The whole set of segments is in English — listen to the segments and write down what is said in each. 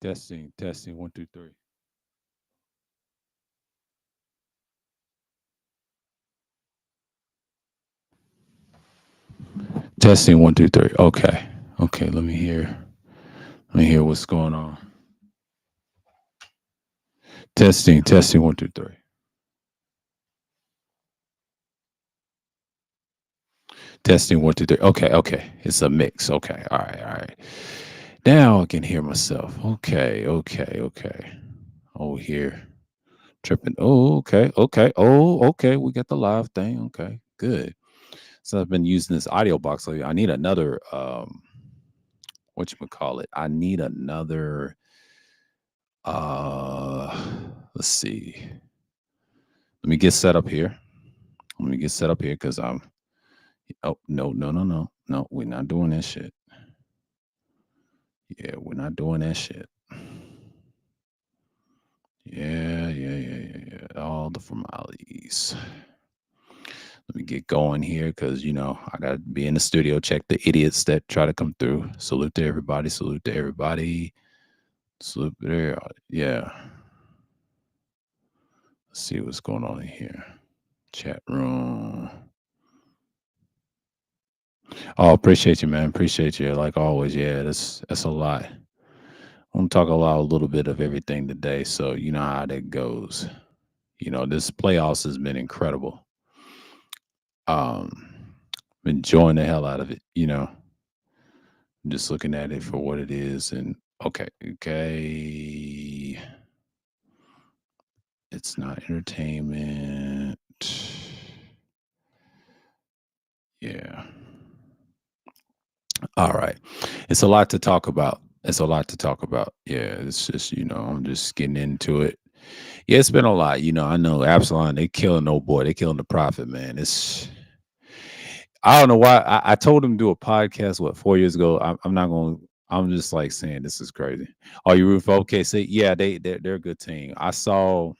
Testing, testing, 1, 2, 3. Testing, 1, 2, 3. Okay. Okay, let me hear. Let me hear what's going on. Testing, testing, 1, 2, 3. Testing, 1, 2, 3. Okay, okay. It's a mix. Okay. All right, all right. Now I can hear myself. Okay, okay, okay. Oh, here. Tripping. Oh, okay, okay. Oh, okay. We got the live thing. Okay, good. So I've been using this audio box. I need another what you call it? I need another let's see. Let me get set up here. Let me get set up here because I'm oh no, no, no, no. No, we're not doing that shit. Yeah, we're not doing that shit. Yeah, yeah, yeah, yeah, yeah. All the formalities. Let me get going here because I gotta be in the studio. Check the idiots that try to come through. Salute to everybody. Salute to everybody. Salute there. Yeah. Let's see what's going on in here. Chat room. Oh, appreciate you, man. Appreciate you. Like always. Yeah, that's a lot. I want to talk a little bit of everything today. So you know how that goes. This playoffs has been incredible. Um, enjoying the hell out of it. Just looking at it for what it is. And okay, okay, it's not entertainment. Yeah. All right. It's a lot to talk about. It's a lot to talk about. Yeah, it's just, I'm just getting into it. Yeah, it's been a lot. I know Absalom, they killing old boy. They killing the prophet, man. I don't know why. I told him to do a podcast, 4 years ago. I'm not going to, I'm just like saying, this is crazy. Are you rooting for OKC? Yeah, they're a good team. I saw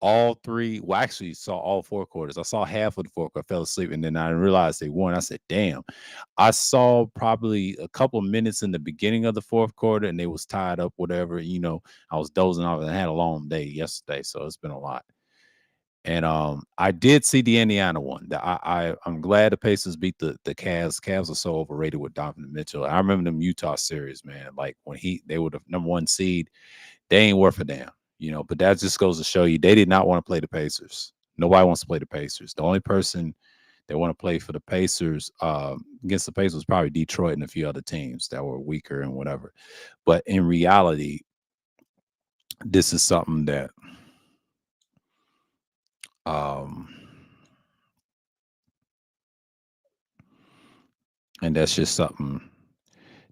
all three. Well, actually, saw all four quarters. I saw half of the fourth quarter. I fell asleep, and then I realized they won. I said, "Damn!" I saw probably a couple of minutes in the beginning of the fourth quarter, and they was tied up. Whatever, I was dozing off, and I had a long day yesterday, so it's been a lot. And I did see the Indiana one. I'm glad the Pacers beat the Cavs. Cavs are so overrated with Donovan Mitchell. I remember them Utah series, man. Like when they were the number one seed, they ain't worth a damn, But that just goes to show you they did not want to play the Pacers. Nobody wants to play the Pacers. The only person that want to play for the Pacers against the Pacers was probably Detroit and a few other teams that were weaker and whatever. But in reality, this is something that um, and that's just something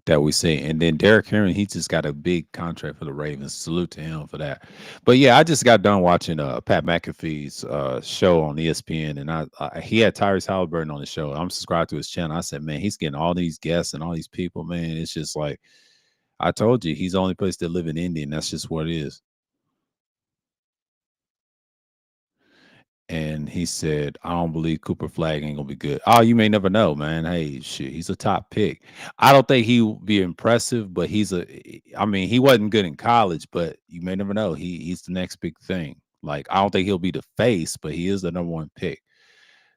that we see. And then Derrick Henry, he just got a big contract for the Ravens. Salute to him for that. But yeah, I just got done watching Pat McAfee's show on ESPN, and he had Tyrese Halliburton on the show. I'm subscribed to his channel. I said, man, he's getting all these guests and all these people. Man, it's just like I told you, he's the only place that live in India, and that's just what it is. And he said, "I don't believe Cooper Flag ain't gonna be good." Oh, you may never know, man. Hey, shit, he's a top pick. I don't think he will be impressive, but I mean, he wasn't good in college, but you may never know. He's the next big thing. Like, I don't think he'll be the face, but he is the number one pick.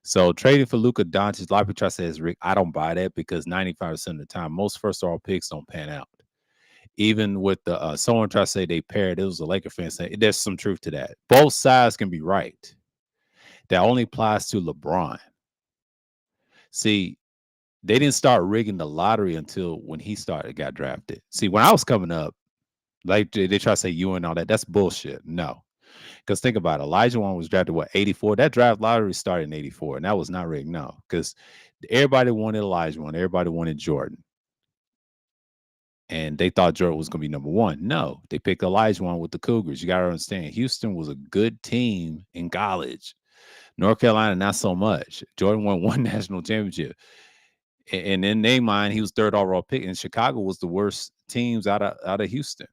So trading for Luka Doncic, a lot of people try to say it's Rick. I don't buy that because 95% of the time, most first overall picks don't pan out. Even with the someone try to say they paired, it was a Laker fan saying there's some truth to that. Both sides can be right. That only applies to LeBron. See, they didn't start rigging the lottery until when he got drafted. See, when I was coming up, like they try to say you and all that, that's bullshit. No. Because think about it, Elijah one was drafted, 84? That draft lottery started in 84, and that was not rigged. No, because everybody wanted Elijah one, everybody wanted Jordan. And they thought Jordan was going to be number one. No, they picked Elijah one with the Cougars. You got to understand, Houston was a good team in college. North Carolina, not so much. Jordan won one national championship. And in their mind, he was third overall pick. And Chicago was the worst teams out of Houston.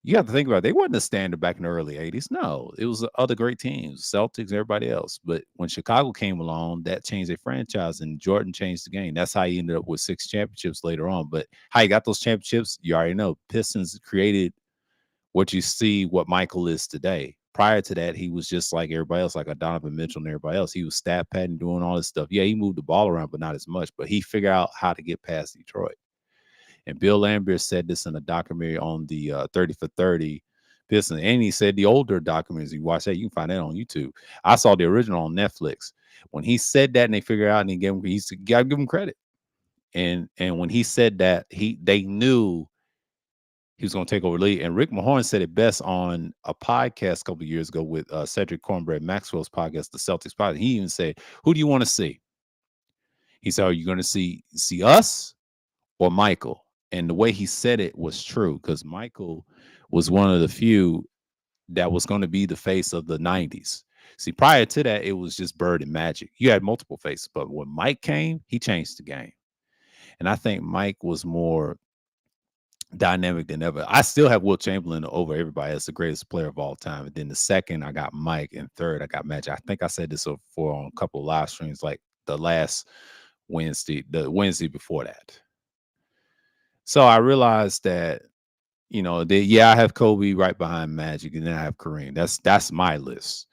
You have to think about it. They wasn't a standard back in the early 80s. No, it was the other great teams, Celtics, everybody else. But when Chicago came along, that changed their franchise and Jordan changed the game. That's how he ended up with 6 championships later on. But how he got those championships, you already know. Pistons created what you see what Michael is today. Prior to that, he was just like everybody else, like a Donovan Mitchell and everybody else. He was stat padding, doing all this stuff. Yeah, he moved the ball around, but not as much. But he figured out how to get past Detroit. And Bill Lambert said this in a documentary on the 30 for 30 Pistons. And he said the older documentaries, you watch that, you can find that on YouTube. I saw the original on Netflix. When he said that and they figured out and he gave him, he got to give him credit. And when he said that, they knew he was going to take over the league. And Rick Mahorn said it best on a podcast a couple of years ago with Cedric Cornbread Maxwell's podcast, the Celtics podcast. He even said, "Who do you want to see?" He said, "Are you going to see us or Michael?" And the way he said it was true because Michael was one of the few that was going to be the face of the 90s. See, prior to that, it was just Bird and Magic. You had multiple faces, but when Mike came, he changed the game. And I think Mike was more dynamic than ever. I still have Wilt Chamberlain over everybody as the greatest player of all time. And then the second, I got Mike, and third, I got Magic. I think I said this before on a couple of live streams, like the last Wednesday, the Wednesday before that. So I realized that, I have Kobe right behind Magic, and then I have Kareem. That's my list.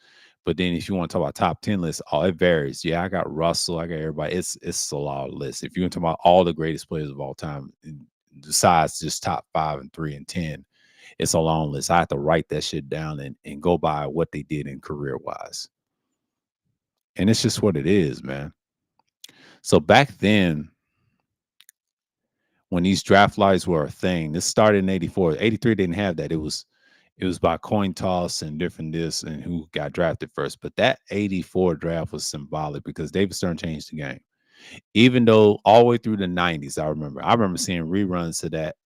But then if you want to talk about top 10 lists, it varies. Yeah, I got Russell, I got everybody. It's a lot of lists. If you want to talk about all the greatest players of all time, besides just top 5 and 3 and 10, it's a long list. I have to write that shit down and go by what they did in career wise. And it's just what it is, man. So back then, when these draft lights were a thing, this started in 84. 83 didn't have that. It was by coin toss and different this and who got drafted first. But that 84 draft was symbolic because David Stern changed the game. Even though all the way through the 90s, I remember seeing reruns of that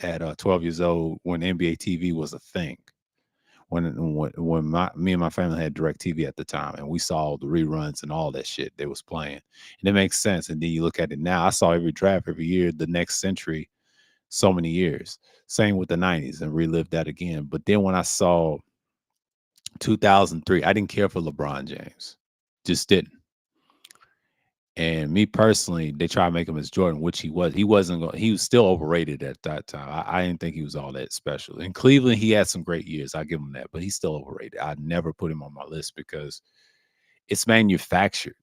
at 12 years old when NBA TV was a thing. When me and my family had direct TV at the time and we saw the reruns and all that shit they was playing. And it makes sense. And then you look at it now, I saw every draft every year, the next century, so many years. Same with the 90s and relived that again. But then when I saw 2003, I didn't care for LeBron James. Just didn't. And me personally, they try to make him as Jordan, which he was. He wasn't going. He was still overrated at that time. I didn't think he was all that special. In Cleveland, he had some great years. I give him that, but he's still overrated. I never put him on my list because it's manufactured,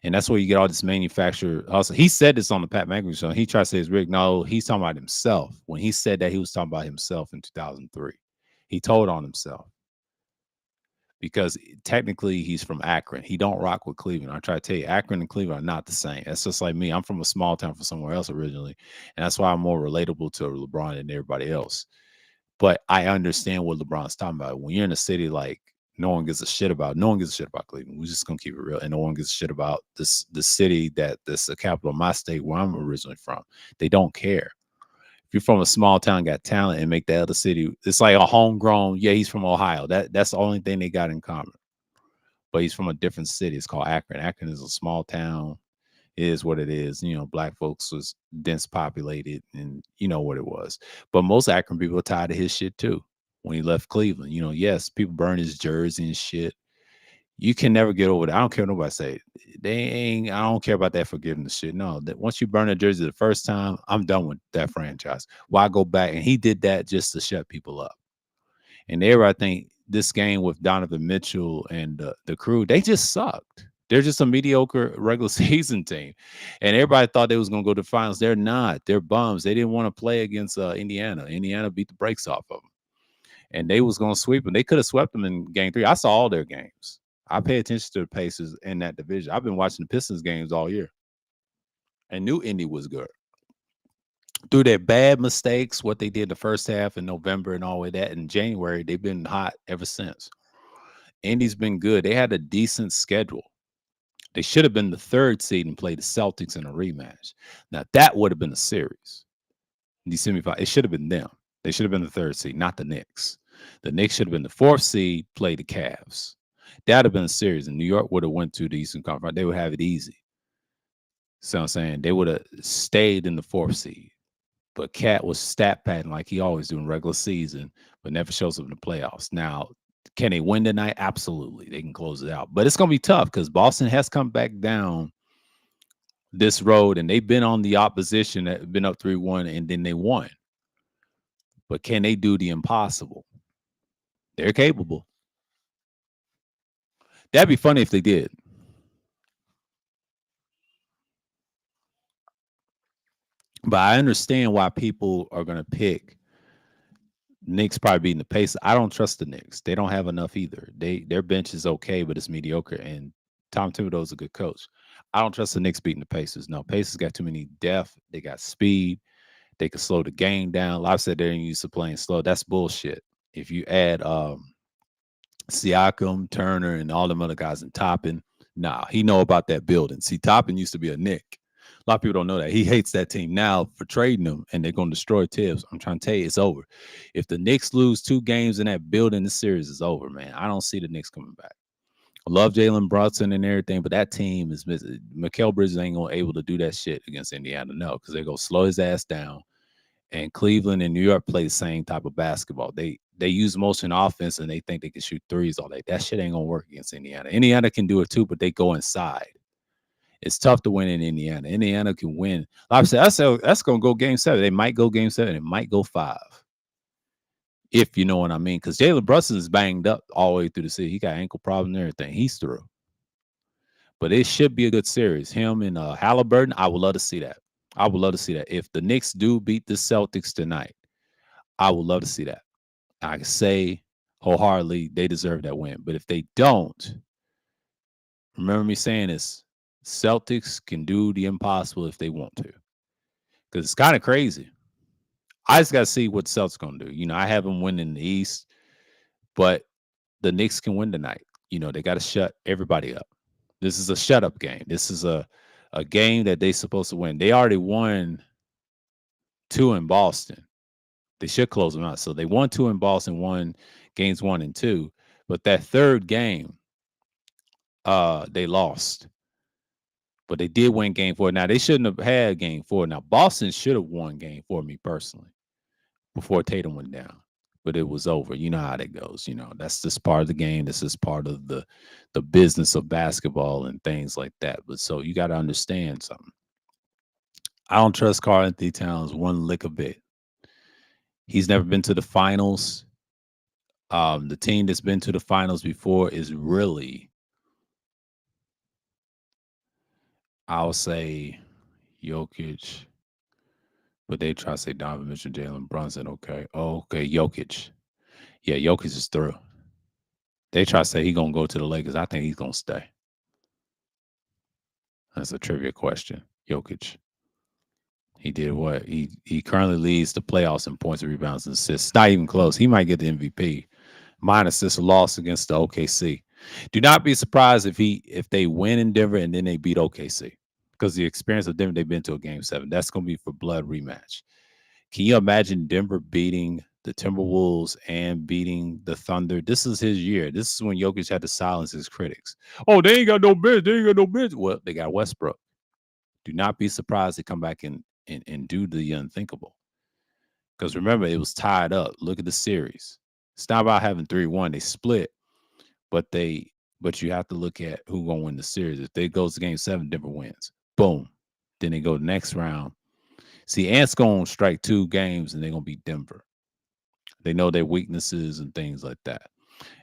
and that's where you get all this manufactured. Also, he said this on the Pat McAfee show. He tried to say it's Rick. No, he's talking about himself. When he said that, he was talking about himself in 2003. He told on himself. Because technically he's from Akron. He don't rock with Cleveland. I try to tell you, Akron and Cleveland are not the same. That's just like me. I'm from a small town from somewhere else originally, and that's why I'm more relatable to LeBron than everybody else. But I understand what LeBron's talking about. When you're in a city like no one gives a shit about Cleveland. We're just gonna keep it real, and no one gives a shit about the city that's the capital of my state where I'm originally from. They don't care. If you're from a small town, got talent, and make that other city, it's like a homegrown. Yeah, he's from Ohio. That's the only thing they got in common. But he's from a different city. It's called Akron. Akron is a small town. It is what it is. Black folks was dense populated, and you know what it was. But most Akron people are tired of his shit too. When he left Cleveland, yes, people burn his jersey and shit. You can never get over that. I don't care what nobody say. I don't care about that forgiveness shit. No, that once you burn a jersey the first time, I'm done with that franchise. Why go back? And he did that just to shut people up. And I think this game with Donovan Mitchell and the crew, they just sucked. They're just a mediocre regular season team. And everybody thought they was going to go to the finals. They're not. They're bums. They didn't want to play against Indiana. Indiana beat the brakes off of them. And they was going to sweep them. They could have swept them in game 3. I saw all their games. I pay attention to the Pacers in that division. I've been watching the Pistons games all year. And knew Indy was good. Through their bad mistakes, what they did the first half in November and all of that in January, they've been hot ever since. Indy's been good. They had a decent schedule. They should have been the 3rd seed and played the Celtics in a rematch. Now, that would have been a series. The semifinal, it should have been them. They should have been the 3rd seed, not the Knicks. The Knicks should have been the 4th seed, play the Cavs. That would have been a series, and New York would have went to the Eastern Conference. They would have it easy. So I'm saying they would have stayed in the 4th seed. But Cat was stat padding like he always do in regular season, but never shows up in the playoffs. Now, can they win tonight? Absolutely. They can close it out. But it's gonna be tough because Boston has come back down this road and they've been on the opposition that been up 3-1 and then they won. But can they do the impossible? They're capable. That'd be funny if they did. But I understand why people are gonna pick Knicks probably beating the Pacers. I don't trust the Knicks. They don't have enough either. Their bench is okay, but it's mediocre. And Tom Thibodeau's a good coach. I don't trust the Knicks beating the Pacers. No, Pacers got too many depth. They got speed. They can slow the game down. A lot said they're used to playing slow. That's bullshit. If you add Siakam, Turner, and all them other guys and Toppin, nah, he know about that building. See, Toppin used to be a Knick. A lot of people don't know that. He hates that team now for trading them, and they're going to destroy Tibbs. I'm trying to tell you, it's over. If the Knicks lose 2 games in that building, the series is over, man. I don't see the Knicks coming back. I love Jalen Brunson and everything, but that team is missing. Mikal Bridges ain't going to able to do that shit against Indiana, no, because they're going to slow his ass down. And Cleveland and New York play the same type of basketball. They use motion offense and they think they can shoot threes all day. That shit ain't gonna work against Indiana. Indiana can do it too, but they go inside. It's tough to win in Indiana. Indiana can win. Like I said that's gonna go game 7. They might go game 7. It might go 5. If you know what I mean. Because Jalen Brunson is banged up all the way through the season. He got ankle problems and everything. He's through. But it should be a good series. Him and Halliburton, I would love to see that. I would love to see that. If the Knicks do beat the Celtics tonight, I would love to see that. I can say wholeheartedly they deserve that win. But if they don't, remember me saying this, Celtics can do the impossible if they want to. Because it's kind of crazy. I just got to see what the Celtics going to do. You know, I have them win in the East, but the Knicks can win tonight. You know, they got to shut everybody up. This is a shut up game. This is a game that they supposed to win. They already won 2 in Boston. They should close them out. So they won 2 in Boston, won games 1 and 2. But that third game, they lost. But they did win game 4. Now they shouldn't have had game 4. Now Boston should have won game 4, me personally, before Tatum went down. But it was over. You know how that goes. You know, that's just part of the game. This is part of the business of basketball and things like that. But so you got to understand something. I don't trust Karl Anthony Towns one lick of bit. He's never been to the finals. The team that's been to the finals before is really, I'll say, Jokic, but they try to say Donovan Mitchell, Jalen Brunson. Okay, okay, Jokic. Yeah, Jokic is through. They try to say he gonna go to the Lakers. I think he's gonna stay. That's a trivia question. Jokic. He did what? He currently leads the playoffs in points, rebounds, and assists. Not even close. He might get the MVP. Minus this loss against the OKC. Do not be surprised if they win in Denver and then they beat OKC. Because the experience of Denver, they've been to a game 7. That's gonna be for blood rematch. Can you imagine Denver beating the Timberwolves and beating the Thunder? This is his year. This is when Jokic had to silence his critics. Oh, they ain't got no bench. They ain't got no bench. Well, they got Westbrook. Do not be surprised to come back and do the unthinkable. Because remember, it was tied up. Look at the series. It's not about having 3-1. They split, but you have to look at who gonna win the series. If they goes to game 7, Denver wins. Boom. Then they go the next round. See, Ants gonna strike 2 games and they're gonna beat Denver. They know their weaknesses and things like that.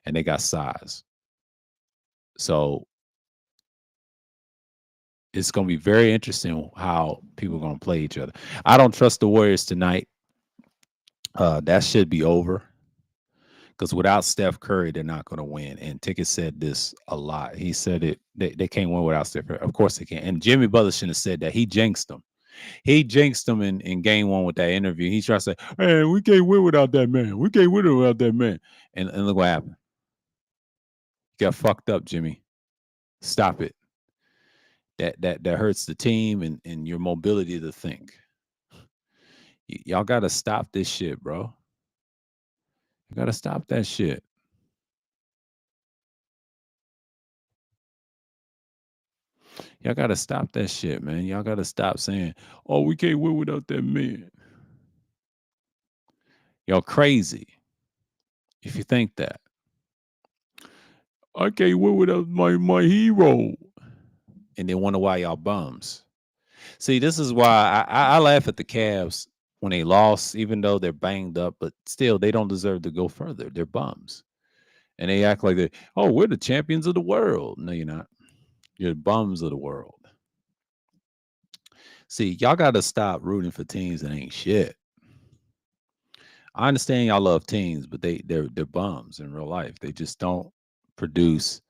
And they got size. So it's gonna be very interesting how people are gonna play each other. I don't trust the Warriors tonight. That should be over. Because without Steph Curry, they're not going to win. And Ticket said this a lot. He said it. They can't win without Steph Curry. Of course they can. And Jimmy Butler shouldn't have said that. He jinxed them. He jinxed them in game 1 with that interview. He tried to say, "Hey, we can't win without that man. We can't win without that man." And look what happened. You got fucked up, Jimmy. Stop it. That hurts the team and your mobility to think. Y'all got to stop this shit, bro. You got to stop that shit. Y'all gotta stop that shit, man. Y'all gotta stop saying, "Oh, we can't win without that man." Y'all crazy if you think that. I can't win without my hero. And then wonder why y'all bums. See, this is why I laugh at the Cavs when they lost, even though they're banged up, but still they don't deserve to go further. They're bums. And they act like they, oh, we're the champions of the world. No, you're not. You're the bums of the world. See, y'all gotta stop rooting for teams that ain't shit. I understand y'all love teams, but they're bums in real life. They just don't produce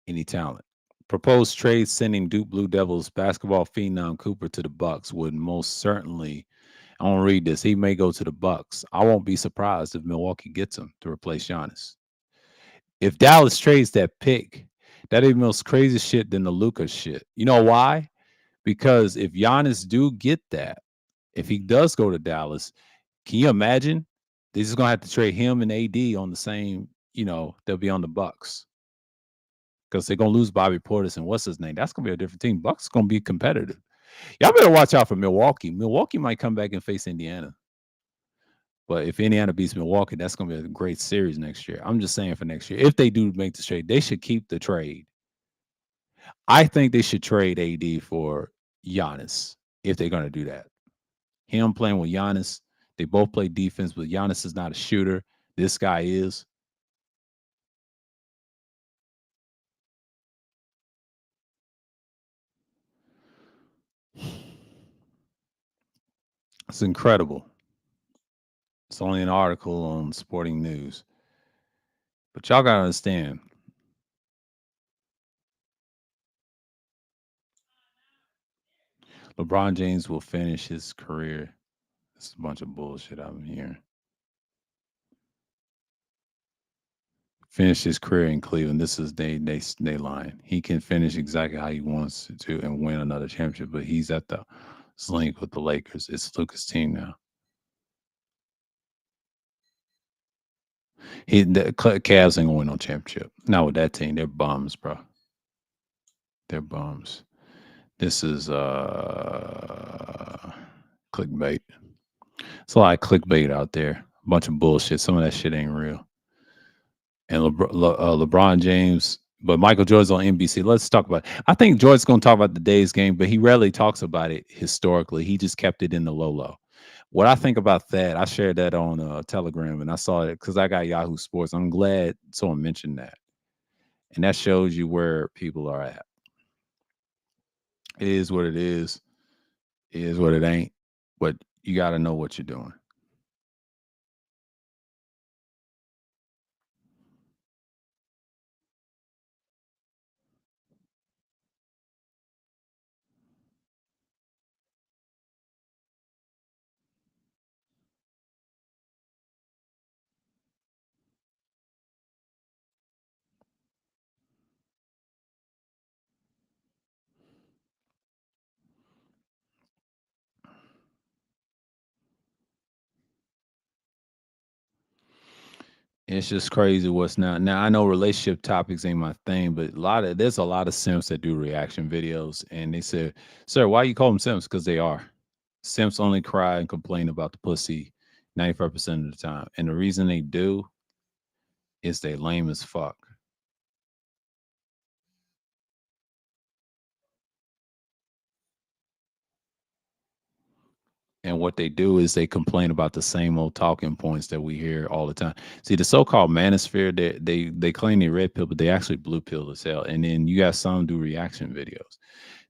any talent. Proposed trade sending Duke Blue Devils basketball phenom Cooper to the Bucks would most certainly. I won't read this. He may go to the Bucks. I won't be surprised if Milwaukee gets him to replace Giannis. If Dallas trades that pick, that even most crazy shit than the Lucas shit. You know why? Because if Giannis do get that, if he does go to Dallas, can you imagine? They're just gonna have to trade him and AD on the same. They'll be on the Bucks because they're gonna lose Bobby Portis and what's his name. That's gonna be a different team. Bucks gonna be competitive. Y'all better watch out for Milwaukee. Milwaukee might come back and face Indiana. But if Indiana beats Milwaukee, that's going to be a great series next year. I'm just saying for next year. If they do make the trade, they should keep the trade. I think they should trade AD for Giannis if they're going to do that. Him playing with Giannis, they both play defense, but Giannis is not a shooter. This guy is. It's incredible. It's only an article on Sporting News. But y'all got to understand, LeBron James will finish his career. It's a bunch of bullshit I'm hearing. Finish his career in Cleveland. This is they line. He can finish exactly how he wants to and win another championship, but he's at the link with the Lakers. It's Lucas' team now. The Cavs ain't gonna win no championship. Not with that team. They're bums, bro. They're bums. This is clickbait. It's a lot of clickbait out there. A bunch of bullshit. Some of that shit ain't real. And LeBron James, but Michael Jordan's on NBC. Let's talk about it. I think Jordan's going to talk about the day's game, but he rarely talks about it historically. He just kept it in the low. What I think about that, I shared that on Telegram, and I saw it because I got Yahoo Sports. I'm glad someone mentioned that, and that shows you where people are at. It is what it is. It is what it ain't. But you got to know what you're doing. It's just crazy what's now. Now I know relationship topics ain't my thing, but there's a lot of simps that do reaction videos, and they said, "Sir, why you call them simps? Because they are. Simps only cry and complain about the pussy 95% of the time, and the reason they do is they lame as fuck. And what they do is they complain about the same old talking points that we hear all the time. See, the so-called manosphere, they claim they red pill, but they actually blue pill as hell. And then you got some do reaction videos.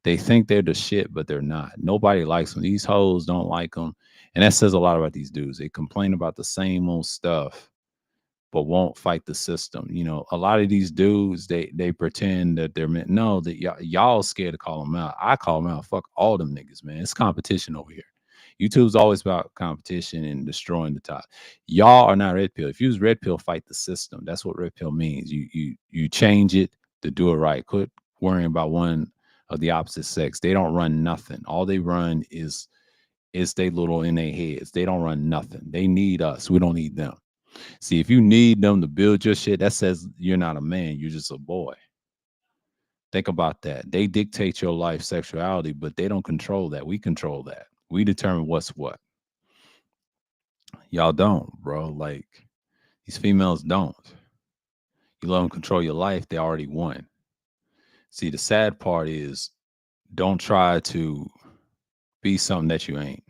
They think they're the shit, but they're not. Nobody likes them. These hoes don't like them, and that says a lot about these dudes. They complain about the same old stuff, but won't fight the system. A lot of these dudes, they pretend that they're meant. No, that y'all scared to call them out. I call them out. Fuck all them niggas, man. It's competition over here. YouTube's always about competition and destroying the top. Y'all are not red pill. If you use red pill, fight the system. That's what red pill means. You change it to do it right. Quit worrying about one of the opposite sex. They don't run nothing. All they run is they little in their heads. They don't run nothing. They need us. We don't need them. See, if you need them to build your shit, that says you're not a man. You're just a boy. Think about that. They dictate your life, sexuality, but they don't control that. We control that. We determine what's what. Y'all don't, bro. Like these females don't. You let them control your life, they already won. See, the sad part is don't try to be something that you ain't.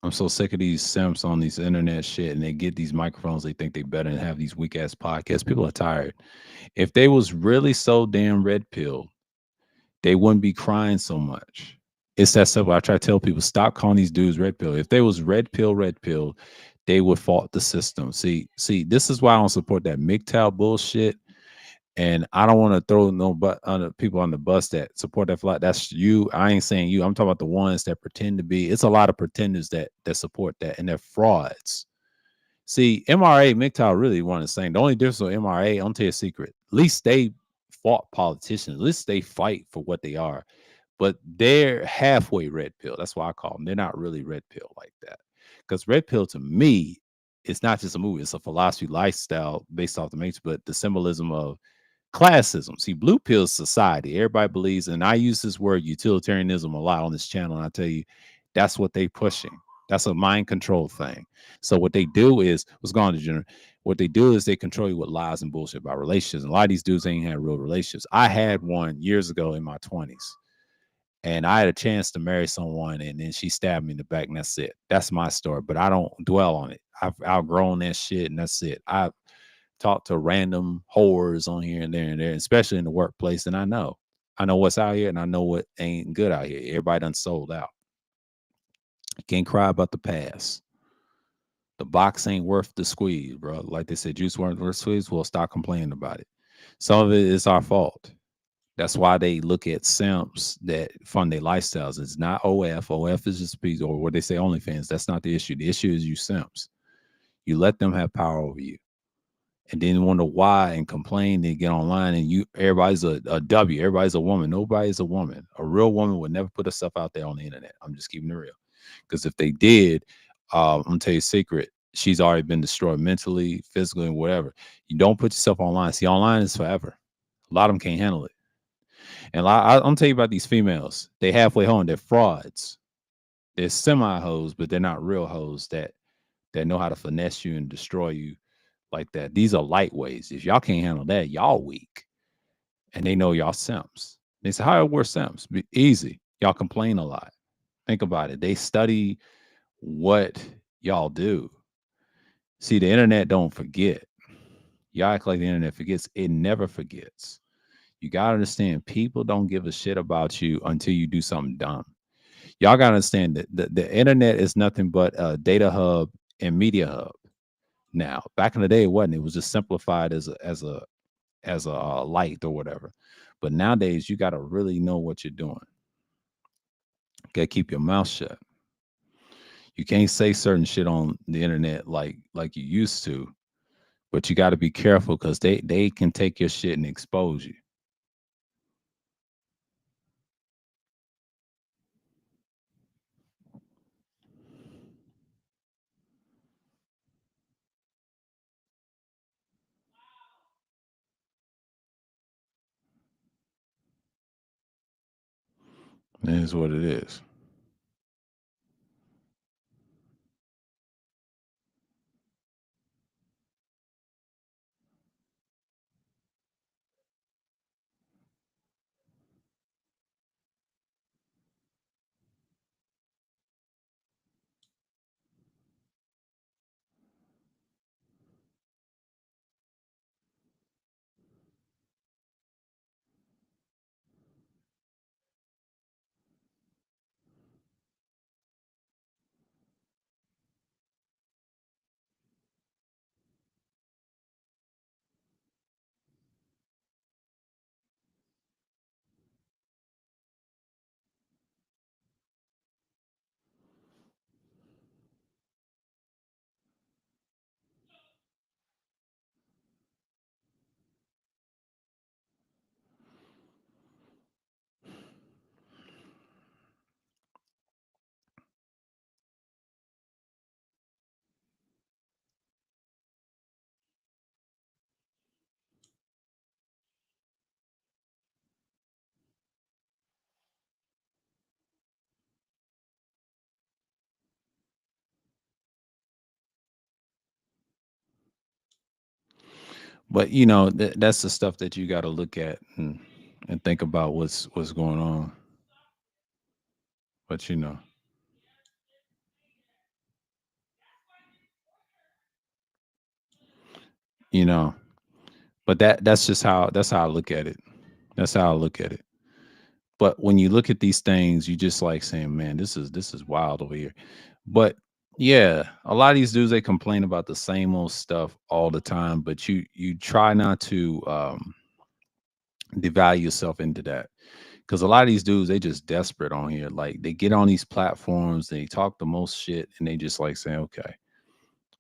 I'm so sick of these simps on these internet shit and they get these microphones, they think they better and have these weak ass podcasts. People are tired. If they was really so damn red pill, they wouldn't be crying so much. It's that simple. I try to tell people stop calling these dudes red pill. If they was red pill, they would fault the system. See, this is why I don't support that MGTOW bullshit. And I don't want to throw no but on people on the bus that support that flag. That's you. I ain't saying you. I'm talking about the ones that pretend to be. It's a lot of pretenders that support that, and they're frauds. See, MRA, MGTOW really one the same. The only difference with MRA, I'll tell you a secret. At least they fought politicians. At least they fight for what they are. But they're halfway red pill. That's why I call them. They're not really red pill like that. Because red pill to me, it's not just a movie. It's a philosophy, lifestyle based off the matrix, but the symbolism of classism. See, blue pill society. Everybody believes, and I use this word utilitarianism a lot on this channel. And I tell you, that's what they pushing. That's a mind control thing. So what they do is what's going on, Degenerate. What they do is they control you with lies and bullshit about relationships. And a lot of these dudes ain't had real relationships. I had one years ago in my 20s. And I had a chance to marry someone, and then she stabbed me in the back, and that's it. That's my story, but I don't dwell on it. I've outgrown that shit, and that's it. I've talk to random whores on here and there, especially in the workplace. And I know what's out here and I know what ain't good out here. Everybody done sold out. You can't cry about the past. The box ain't worth the squeeze, bro. Like they said, juice weren't worth the squeeze. Well, stop complaining about it. Some of it is our fault. That's why they look at simps that fund their lifestyles. It's not OF. OF is just a piece, or what they say OnlyFans. That's not the issue. The issue is you simps. You let them have power over you. And then wonder why and complain, then get online and everybody's a W, everybody's a woman. Nobody's a woman. A real woman would never put herself out there on the internet. I'm just keeping it real. Because if they did, I'm gonna tell you a secret. She's already been destroyed mentally, physically, and whatever. You don't put yourself online. See, online is forever. A lot of them can't handle it. And I'm gonna tell you about these females. They halfway home, they're frauds. They're semi hoes, but they're not real hoes that know how to finesse you and destroy you like that. These are lightweights. If y'all can't handle that, y'all weak. And they know y'all simps. They say, how we're simps? Be easy. Y'all complain a lot. Think about it. They study what y'all do. See, the internet don't forget. Y'all act like the internet forgets. It never forgets. You gotta understand, people don't give a shit about you until you do something dumb. Y'all gotta understand that the internet is nothing but a data hub and media hub. Now, back in the day, it wasn't. It was just simplified as a light or whatever. But nowadays, you got to really know what you're doing. Got to keep your mouth shut. You can't say certain shit on the internet like you used to, but you got to be careful because they can take your shit and expose you. It is what it is. But you know, that's the stuff that you got to look at and think about what's going on. But you know, but that's how I look at it. That's how I look at it. But when you look at these things, you just like saying, "Man, this is wild over here." But yeah, a lot of these dudes they complain about the same old stuff all the time, but you try not to devalue yourself into that because a lot of these dudes they just desperate on here. Like they get on these platforms, they talk the most shit, and they just like saying, "Okay,"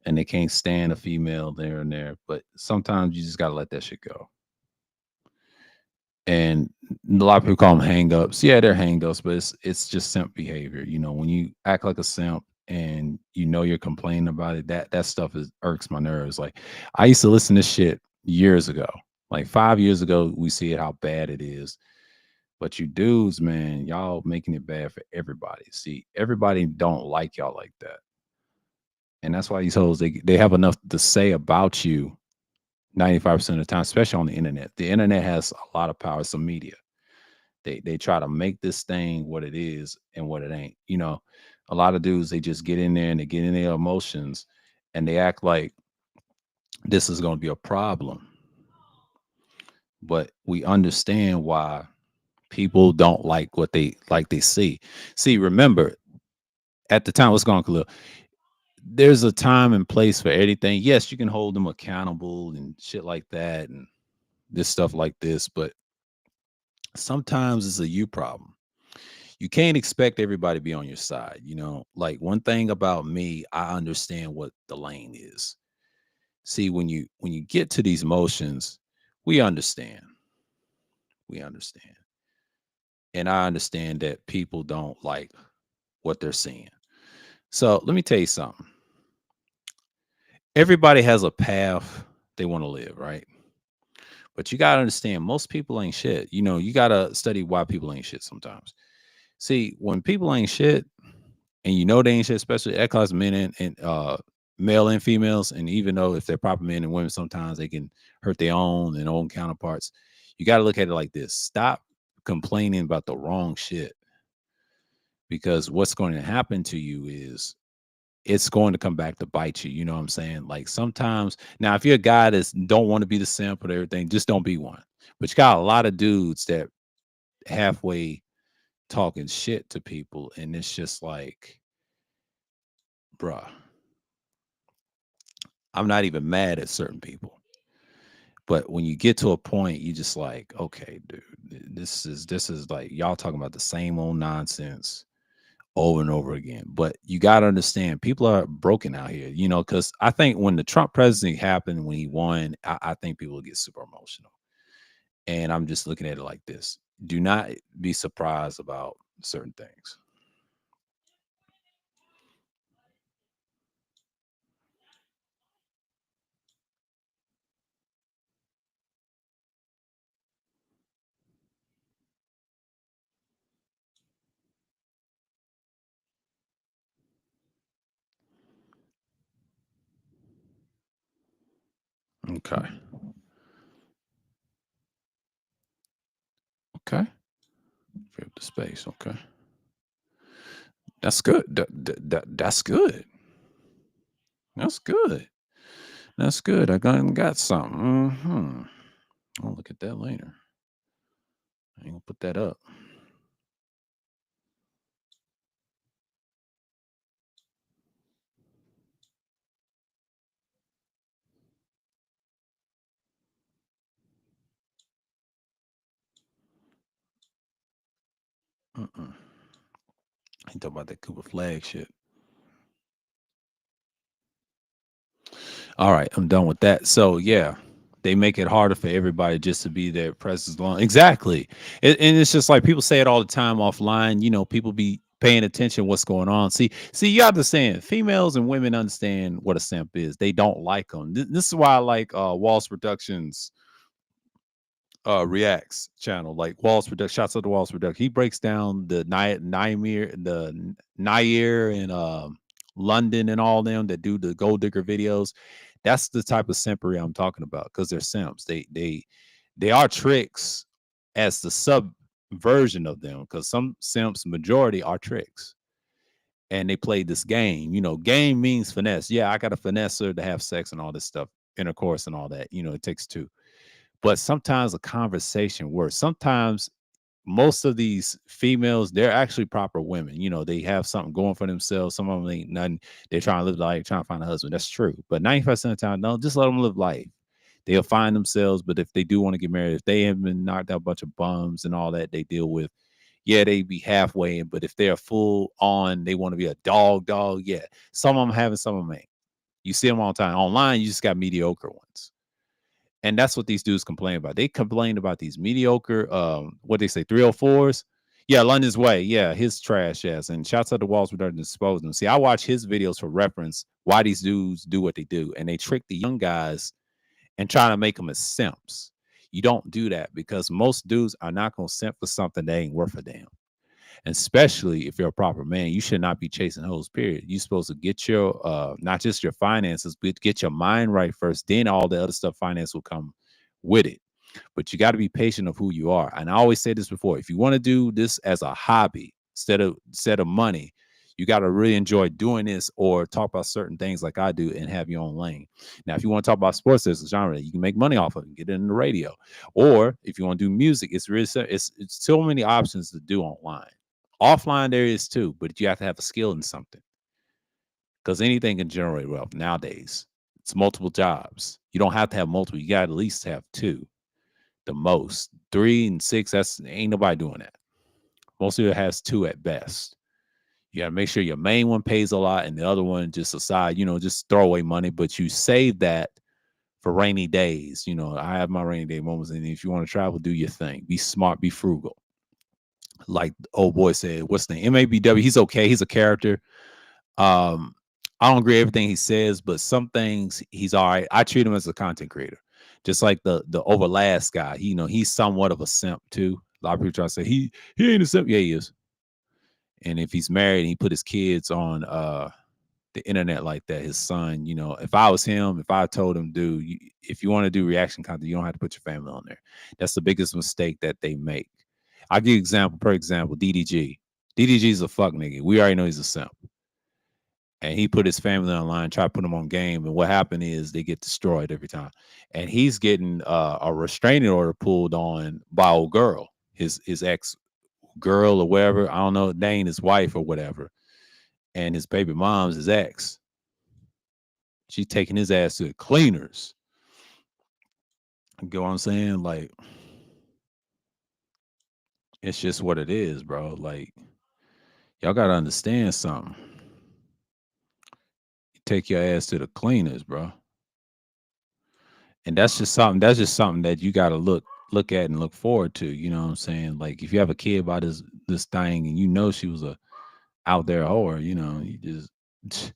and they can't stand a female there and there. But sometimes you just gotta let that shit go. And a lot of people call them hangups. Yeah, they're hangups, but it's just simp behavior. You know, when you act like a simp and you know you're complaining about it, that stuff is irks my nerves. Like I used to listen to shit years ago. Like 5 years ago, we see it how bad it is. But you dudes, man, y'all making it bad for everybody. See, everybody don't like y'all like that. And that's why these hoes they have enough to say about you 95% of the time, especially on the internet. The internet has a lot of power. It's a media. They try to make this thing what it is and what it ain't. You know, a lot of dudes they just get in there and they get in their emotions and they act like this is going to be a problem. But we understand why people don't like what they see. See, remember at the time, what's going on, Khalil? There's a time and place for everything. Yes, you can hold them accountable and shit like that and this stuff like this, but sometimes it's a you problem. You can't expect everybody to be on your side. You know, like one thing about me, I understand what the lane is. See, when you get to these motions, we understand. We understand. And I understand that people don't like what they're seeing. So let me tell you something. Everybody has a path they want to live, right? But you gotta understand most people ain't shit. You know, you gotta study why people ain't shit sometimes. See, when people ain't shit, and you know they ain't shit, especially that cause men and male and females. And even though if they're proper men and women, sometimes they can hurt their own and own counterparts. You got to look at it like this: stop complaining about the wrong shit, because what's going to happen to you is it's going to come back to bite you. You know what I'm saying? Like sometimes now, if you're a guy that don't want to be the simp or everything, just don't be one. But you got a lot of dudes that halfway talking shit to people, and it's just like, bruh, I'm not even mad at certain people. But when you get to a point, you just like, okay, dude, this is like y'all talking about the same old nonsense over and over again. But you got to understand, people are broken out here, you know, because I think when the Trump presidency happened, when he won, I think people get super emotional. And I'm just looking at it like this: do not be surprised about certain things. Okay. Okay. Free up the space. Okay. That's good. That's good. That's good. That's good. I got something. I'll look at that later. I ain't gonna put that up. Mm-mm. I ain't talking about that Cooper flag shit. All right, I'm done with that. So yeah, they make it harder for everybody just to be their presence long. Exactly, and it's just like people say it all the time offline. You know, people be paying attention what's going on. See, you understand. Females and women understand what a simp is. They don't like them. This is why I like Walls Productions reacts channel, like Walls Production. Shots of the Walls Production. He breaks down the Nair and London and all them that do the gold digger videos. That's the type of simpery I'm talking about because they're simps. They are tricks as the sub version of them because some simps majority are tricks and they play this game. Game means finesse. Yeah, I got to finesse her to have sex and all this stuff, intercourse and all that. It takes two. But sometimes a conversation works. Sometimes most of these females, they're actually proper women. They have something going for themselves. Some of them ain't nothing. They're trying to live life, trying to find a husband. That's true. But 90% of the time, no, just let them live life. They'll find themselves. But if they do want to get married, if they have been knocked out a bunch of bums and all that they deal with, yeah, they be halfway in. But if they're full on, they want to be a dog, yeah. Some of them have it, some of them ain't. You see them all the time. Online, you just got mediocre ones. And that's what these dudes complain about. They complain about these mediocre, what they say, 304s. Yeah, London's Way. Yeah, his trash ass. And shouts out to Walls for disposing them. See, I watch his videos for reference why these dudes do what they do. And they trick the young guys and try to make them as simps. You don't do that because most dudes are not going to simp for something that ain't worth a damn. And especially if you're a proper man, you should not be chasing hoes, period. You're supposed to get your not just your finances, but get your mind right first. Then all the other stuff, finance will come with it. But you got to be patient of who you are. And I always say this before: if you want to do this as a hobby instead of money, you got to really enjoy doing this or talk about certain things like I do and have your own lane. Now, if you want to talk about sports as a genre, you can make money off of it and get it in the radio. Or if you want to do music, it's really it's so many options to do online. Offline there is too, but you have to have a skill in something because anything can generate wealth nowadays. It's multiple jobs. You don't have to have multiple. You got to at least have two, the most. 3 and 6, that's ain't nobody doing that. Most of it has two at best. You got to make sure your main one pays a lot and the other one just aside, just throw away money, but you save that for rainy days. I have my rainy day moments. And if you want to travel, do your thing. Be smart, be frugal. Like old boy said, what's the name? MABW. He's okay. He's a character. Um, I don't agree with everything he says, but some things he's all right. I treat him as a content creator, just like the Overlast guy. He's somewhat of a simp too. A lot of people try to say he ain't a simp. Yeah, he is. And if he's married and he put his kids on the internet like that, his son, if I was him, if I told him, dude, if you want to do reaction content, you don't have to put your family on there. That's the biggest mistake that they make. I'll give you per example, DDG. DDG's a fuck nigga. We already know he's a simp. And he put his family online, try to put them on game. And what happened is they get destroyed every time. And he's getting a restraining order pulled on by old girl, his ex girl or whatever. I don't know, they ain't his wife or whatever. And his baby mom's his ex. She's taking his ass to the cleaners. You know what I'm saying? Like, it's just what it is, bro. Like, y'all gotta understand something. You take your ass to the cleaners, bro. And that's just something that you gotta look at and look forward to. You know what I'm saying? Like, if you have a kid by this thing and she was a out there whore, you just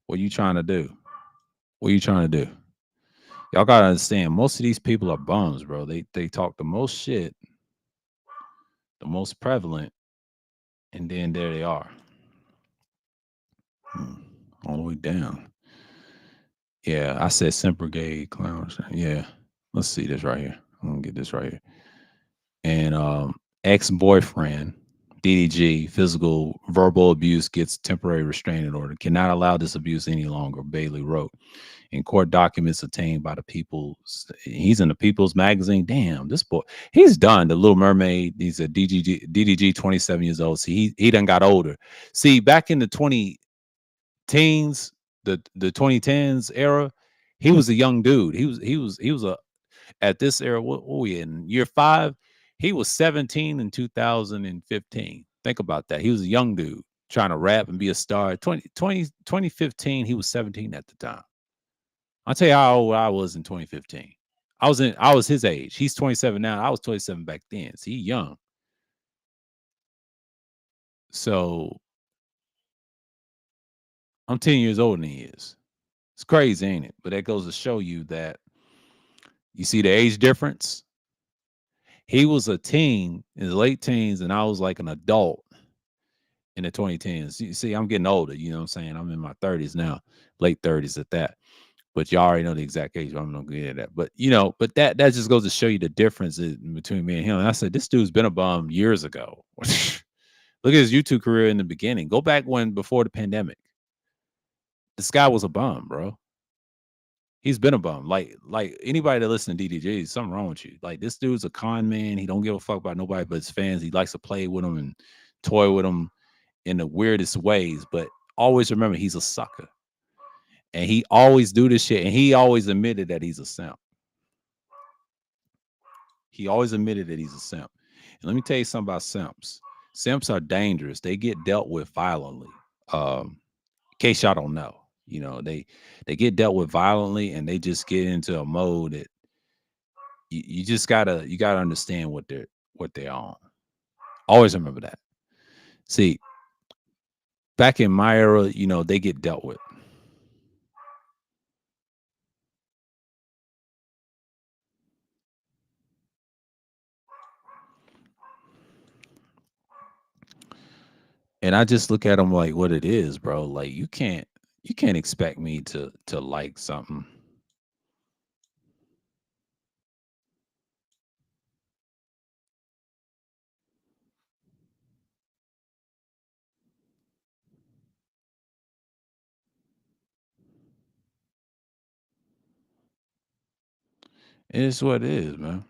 what you trying to do? What you trying to do? Y'all gotta understand, most of these people are bums, bro. They talk the most shit, the most prevalent, and then there they are. All the way down. Yeah, I said Semper Gay clowns. Yeah. Let's see this right here. I'm gonna get this right here. And ex-boyfriend, DDG, physical verbal abuse gets temporary restraining order. Cannot allow this abuse any longer, Bailey wrote. In court documents obtained by the People's, he's in the People's magazine. Damn, this boy, he's done. The Little Mermaid, he's a DDG 27 years old. See, he done got older. See, back in the 2010s, the 2010s era, he was a young dude. He was a at this era. What were we in year 5? He was 17 in 2015. Think about that. He was a young dude trying to rap and be a star. 2015, he was 17 at the time. I'll tell you how old I was in 2015. I was his age. He's 27 now. I was 27 back then. So he's young. So I'm 10 years older than he is. It's crazy, ain't it? But that goes to show you that you see the age difference. He was a teen in his late teens, and I was like an adult in the 2010s. You see, I'm getting older, you know what I'm saying? I'm in my 30s now, late 30s at that. But y'all already know the exact age. I'm not gonna get into that. But you know, but that just goes to show you the difference between me and him. And I said, this dude's been a bum years ago. Look at his YouTube career in the beginning. Go back when before the pandemic. This guy was a bum, bro. He's been a bum. Like anybody that listen to DDJ, something wrong with you. Like this dude's a con man. He don't give a fuck about nobody but his fans. He likes to play with them and toy with them in the weirdest ways. But always remember, he's a sucker, and he always do this shit. And he always admitted that he's a simp. He always admitted that he's a simp. And let me tell you something about simps. Simps are dangerous. They get dealt with violently. In case y'all don't know, you know, they get dealt with violently, and they just get into a mode that you just gotta understand what they're on. Always remember that. See, back in my era, you know, they get dealt with. And I just look at them like what it is, bro. Like you can't expect me to like something. It's what it is, man.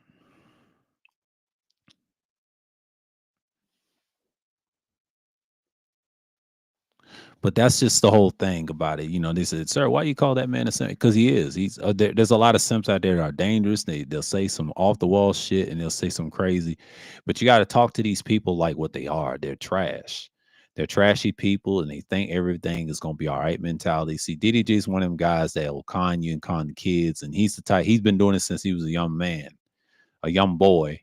But that's just the whole thing about it. You know, they said, "Sir, why you call that man a simp?" Because he is. There's a lot of simps out there that are dangerous. They'll say some off the wall shit, and they'll say some crazy. But you got to talk to these people like what they are. They're trash. They're trashy people, and they think everything is gonna be all right mentality. See, DDG is one of them guys that will con you and con the kids, and he's the type. He's been doing it since he was a young man, a young boy,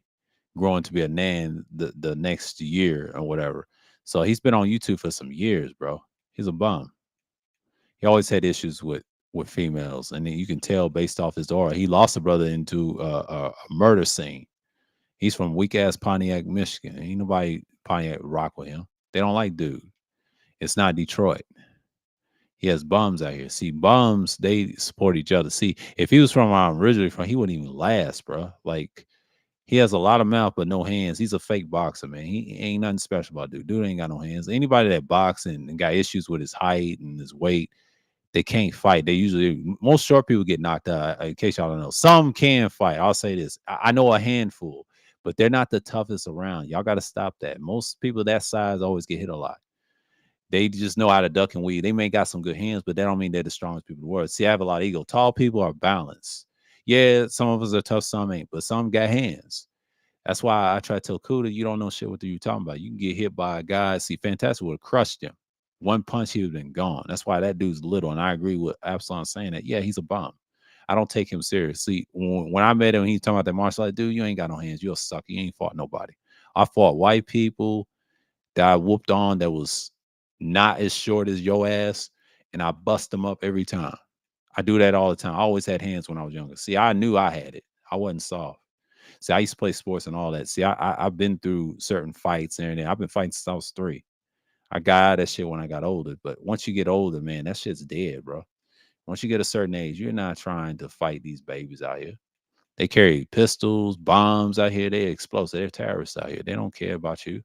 growing to be a man the next year or whatever. So he's been on YouTube for some years, bro. He's a bum. He always had issues with females, and then you can tell based off his aura. He lost a brother into a murder scene. He's from weak ass Pontiac, Michigan. Ain't nobody Pontiac rock with him. They don't like dude. It's not Detroit. He has bums out here. See, bums they support each other. See, if he was from where I'm originally from, he wouldn't even last, bro. Like he has a lot of mouth but no hands. He's a fake boxer, man. He ain't nothing special about dude. Dude ain't got no hands. Anybody that boxes and got issues with his height and his weight, they can't fight. They usually most short people get knocked out. In case y'all don't know, some can fight. I'll say this: I know a handful, but they're not the toughest around. Y'all got to stop that. Most people that size always get hit a lot. They just know how to duck and weave. They may got some good hands, but that don't mean they're the strongest people in the world. See, I have a lot of ego. Tall people are balanced. Yeah, some of us are tough, some ain't, but some got hands. That's why I try to tell Kuda, you don't know shit what you talking about. You can get hit by a guy. See, Fantastic would have crushed him. One punch, he would have been gone. That's why that dude's little. And I agree with Absalom saying that. Yeah, he's a bum. I don't take him serious. See, when I met him, he talking about that martial art, dude, you ain't got no hands. You're a sucker. You ain't fought nobody. I fought white people that I whooped on that was not as short as your ass, and I bust them up every time. I do that all the time. I always had hands when I was younger. See, I knew I had it. I wasn't soft. See, I used to play sports and all that. See, I've been through certain fights and everything. I've been fighting since I was 3. I got out of that shit when I got older. But once you get older, man, that shit's dead, bro. Once you get a certain age, you're not trying to fight these babies out here. They carry pistols, bombs out here. They're explosive. They're terrorists out here. They don't care about you.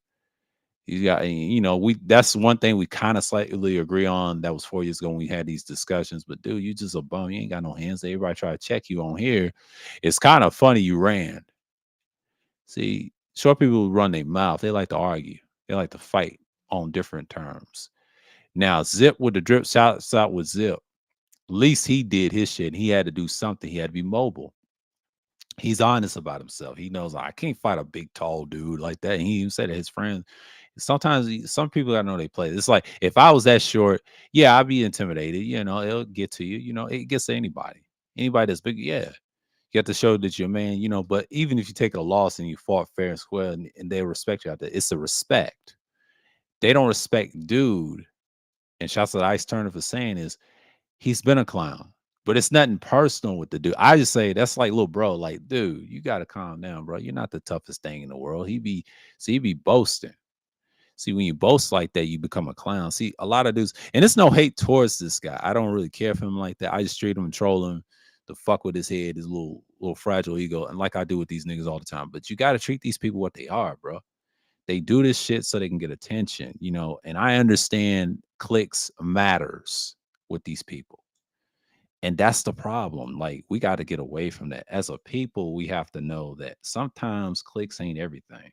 You got, you know, we that's one thing we kind of slightly agree on. That was 4 years ago when we had these discussions. But dude, you just a bum. You ain't got no hands. Everybody try to check you on here. It's kind of funny you ran. See, short people run their mouth. They like to argue. They like to fight on different terms. Now, Zip with the drip shouts out with Zip. At least he did his shit. He had to do something. He had to be mobile. He's honest about himself. He knows I can't fight a big, tall dude like that. And he even said that his friends. Sometimes some people gotta know they play. It's like if I was that short, yeah, I'd be intimidated. You know, it'll get to you. You know, it gets to anybody. Anybody that's big, yeah. You have to show that you're a man, you know. But even if you take a loss and you fought fair and square and they respect you out there, it's a respect. They don't respect dude. And shouts out to Ice Turner for saying is he's been a clown. But it's nothing personal with the dude. I just say that's like little bro, like, dude, you gotta calm down, bro. You're not the toughest thing in the world. He be boasting. See, when you boast like that, you become a clown. See, a lot of dudes, and it's no hate towards this guy. I don't really care for him like that. I just treat him and troll him to fuck with his head, his little fragile ego, and like I do with these niggas all the time. But you got to treat these people what they are, bro. They do this shit so they can get attention, you know. And I understand clicks matters with these people. And that's the problem. Like, we got to get away from that. As a people, we have to know that sometimes clicks ain't everything.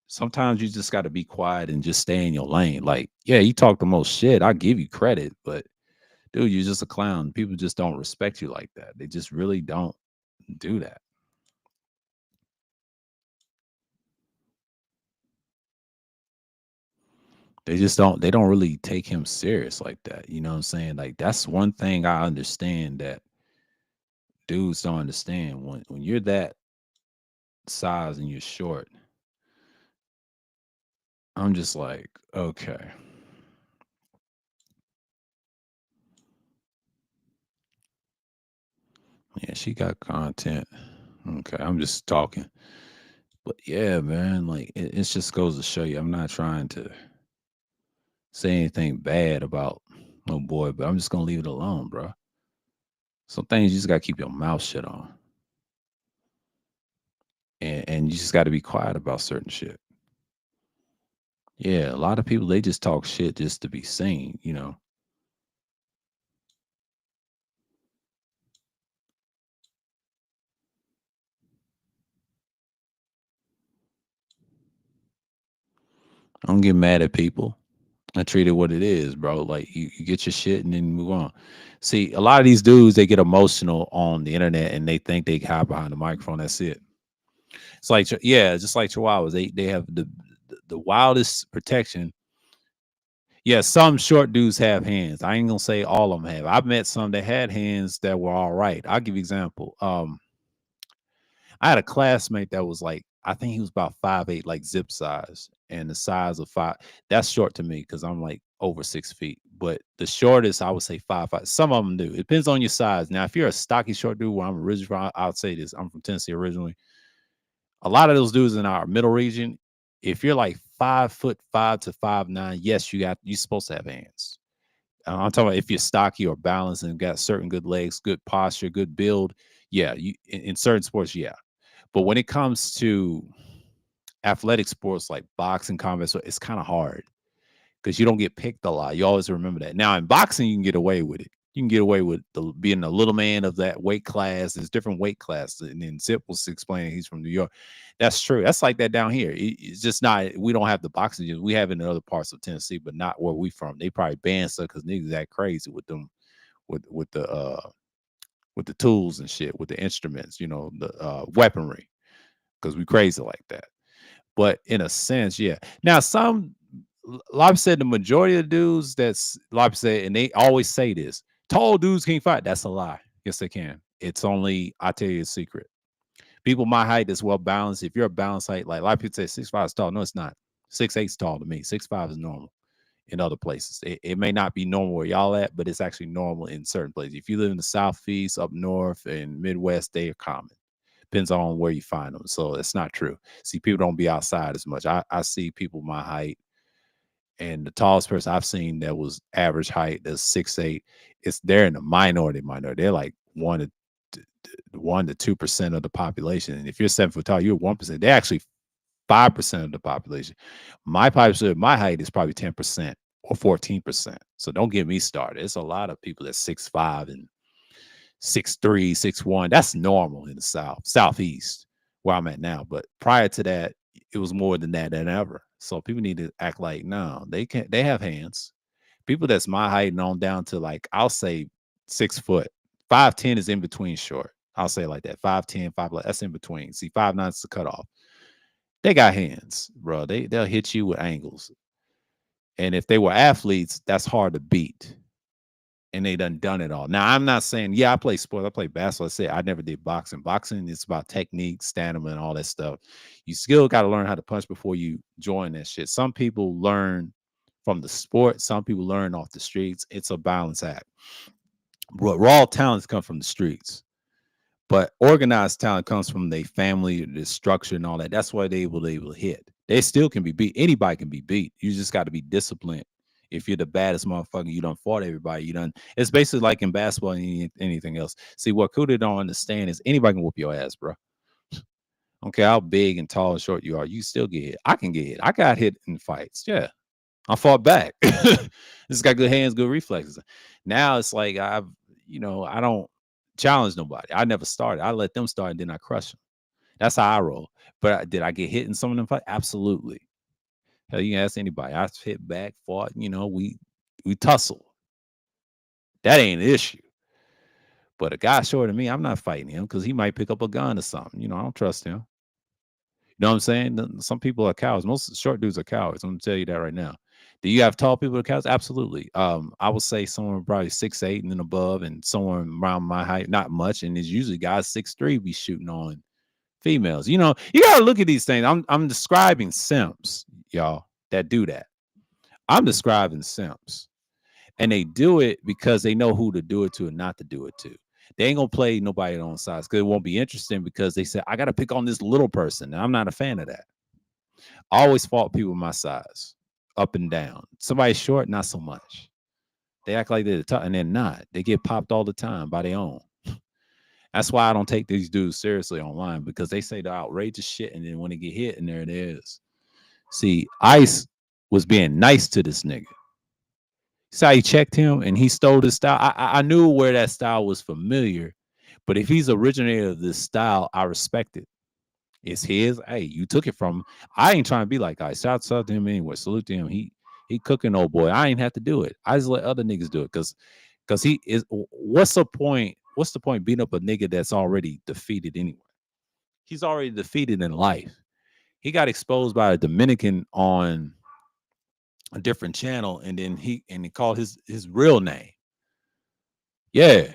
Sometimes you just got to be quiet and just stay in your lane. Like, yeah, you talk the most shit. I give you credit, but dude, you're just a clown. People just don't respect you like that. They just really don't do that. They don't really take him serious like that. You know what I'm saying? Like, that's one thing I understand that dudes don't understand. When you're that size and you're short, I'm just like, okay. Yeah, she got content. Okay, I'm just talking. But yeah, man, like it just goes to show you I'm not trying to say anything bad about no boy, but I'm just gonna leave it alone, bro. Some things you just gotta keep your mouth shut on. And you just gotta be quiet about certain shit. Yeah, a lot of people they just talk shit just to be seen, you know. I don't get mad at people. I treat it what it is, bro. Like you get your shit and then move on. See, a lot of these dudes they get emotional on the internet and they think they hide behind the microphone. That's it. It's like yeah, just like Chihuahuas. They have the wildest protection. Yeah, some short dudes have hands. I ain't gonna say all of them have. I've met some that had hands that were all right. I'll give you an example. I had a classmate that was like, I think he was about 5'8", like zip size, and the size of five. That's short to me because I'm like over 6 feet. But the shortest I would say 5'5". Some of them do. It depends on your size. Now, if you're a stocky short dude, where I'm originally from, I would say this. I'm from Tennessee originally. A lot of those dudes in our middle region, if you're like 5'5" to 5'9", yes, you're supposed to have hands. I'm talking about if you're stocky or balanced and got certain good legs, good posture, good build. Yeah, you in certain sports, yeah. But when it comes to athletic sports like boxing, combat, so it's kind of hard because you don't get picked a lot. You always remember that. Now in boxing, you can get away with it. You can get away with being a little man of that weight class. There's different weight classes, and then Zip was explaining he's from New York. That's true. That's like that down here. It's just not. We don't have the boxing gyms. We have it in other parts of Tennessee, but not where we from. They probably ban stuff because niggas act crazy with them, with the tools and shit, with the instruments. You know, the weaponry because we crazy like that. But in a sense, yeah. Now, Lobby said the majority of dudes that's Lobby said, and they always say this: tall dudes can't fight. That's a lie. Yes, they can. It's only I tell you a secret. People my height is well balanced. If you're a balanced height, like a lot of people say 6'5" is tall. No, it's not. 6'8" is tall to me. 6'5" is normal in other places. It may not be normal where y'all at, but it's actually normal in certain places. If you live in the southeast, up north, and Midwest, they are common. Depends on where you find them. So it's not true. See, people don't be outside as much. I see people my height, and the tallest person I've seen that was average height that's 6'8". They're in the minority. They're like 1 to 2% of the population. And if you're 7 foot tall, you're 1%. They're actually 5% of the population. My height is probably 10% or 14%. So don't get me started. It's a lot of people that's 6'5" and 6'3", 6'1". That's normal in the southeast where I'm at now. But prior to that, it was more than that than ever. So people need to act like no, they have hands. People that's my height and on down to like I'll say 6 foot. 5'10" is in between short. I'll say it like that. 5'10", 5 that's in between. See, 5'9" is the cutoff. They got hands, bro. They'll hit you with angles. And if they were athletes, that's hard to beat. And they done it all. Now, I'm not saying, yeah, I play sports. I play basketball. I said I never did boxing. Boxing is about technique, stamina, and all that stuff. You still got to learn how to punch before you join that shit. Some people learn from the sport. Some people learn off the streets. It's a balance act. Raw talents come from the streets, but organized talent comes from their family, the structure, and all that. That's why they able to hit. They still can be beat. Anybody can be beat. You just got to be disciplined. If you're the baddest motherfucker, you done fought everybody. You done. It's basically like in basketball and anything else. See, what Kuda don't understand is anybody can whoop your ass, bro. Okay, how big and tall and short you are, you still get hit. I can get hit. I got hit in fights. Yeah, I fought back. This got good hands, good reflexes. Now it's like I don't challenge nobody. I never started. I let them start and then I crush them. That's how I roll. But did I get hit in some of them fights? Absolutely. Hell, you can ask anybody. I hit back, fought. We tussle. That ain't an issue. But a guy shorter than me, I'm not fighting him because he might pick up a gun or something. I don't trust him. You know what I'm saying? Some people are cowards. Most short dudes are cowards. I'm gonna tell you that right now. Do you have tall people that are cowards? Absolutely. I would say someone probably 6'8" and then above, and someone around my height, not much. And it's usually guys 6'3" be shooting on females. You gotta look at these things. I'm describing simps, y'all, that do that. I'm describing simps. And they do it because they know who to do it to and not to do it to. They ain't gonna play nobody on sides because it won't be interesting because they say, I gotta pick on this little person. And I'm not a fan of that. I always fought people my size, up and down. Somebody short, not so much. They act like they're tough and they're not. They get popped all the time by their own. That's why I don't take these dudes seriously online because they say the outrageous shit and then when they get hit, and there it is. See, Ice was being nice to this nigga. See how he checked him and he stole his style. I knew where that style was familiar, but if he's originator of this style, I respect it. It's his. Hey, you took it from him. I ain't trying to be like Ice. Shout out to him anyway. Salute to him. He cooking, old boy. I ain't have to do it. I just let other niggas do it because he is. What's the point? What's the point beating up a nigga that's already defeated anyway? He's already defeated in life. He got exposed by a Dominican on a different channel, and then he called his real name. Yeah.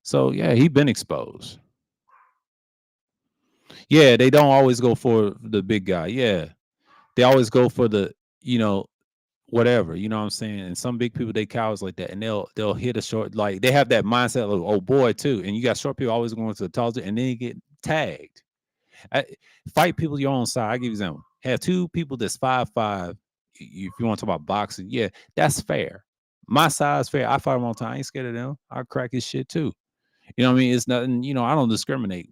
So yeah, he been exposed. Yeah, they don't always go for the big guy. Yeah. They always go for the, whatever, you know what I'm saying? And some big people they cowards like that and they'll hit a short, like they have that mindset of oh boy too. And you got short people always going to the tall and then you get tagged. Fight people your own size. I give you an example. Have two people that's 5'5". If you want to talk about boxing, yeah, that's fair. My size fair. I fight them all the time. I ain't scared of them. I'll crack his shit too. You know what I mean? It's nothing, I don't discriminate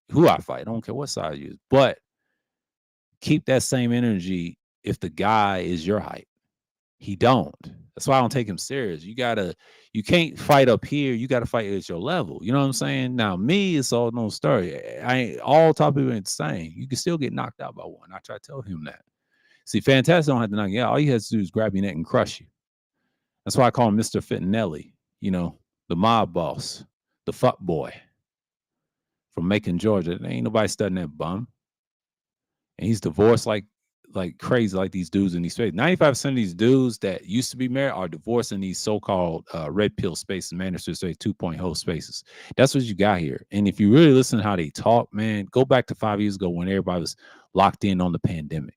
who I fight. I don't care what size you use. But keep that same energy if the guy is your height. He don't. That's why I don't take him serious. You can't fight up here. You gotta fight at your level. You know what I'm saying? Now, me, it's all no story. I ain't all top people ain't the same. You can still get knocked out by one. I try to tell him that. See, Fantastic don't have to knock you out. All you have to do is grab your neck and crush you. That's why I call him Mr. Fittinelli, the mob boss, the fuck boy from Macon, Georgia. There ain't nobody studying that bum. And he's divorced like crazy, like these dudes in these spaces. 95% of these dudes that used to be married are divorced in these so-called red pill spaces, managers say 2.0 spaces. That's what you got here. And if you really listen to how they talk, man, go back to 5 years ago when everybody was locked in on the pandemic.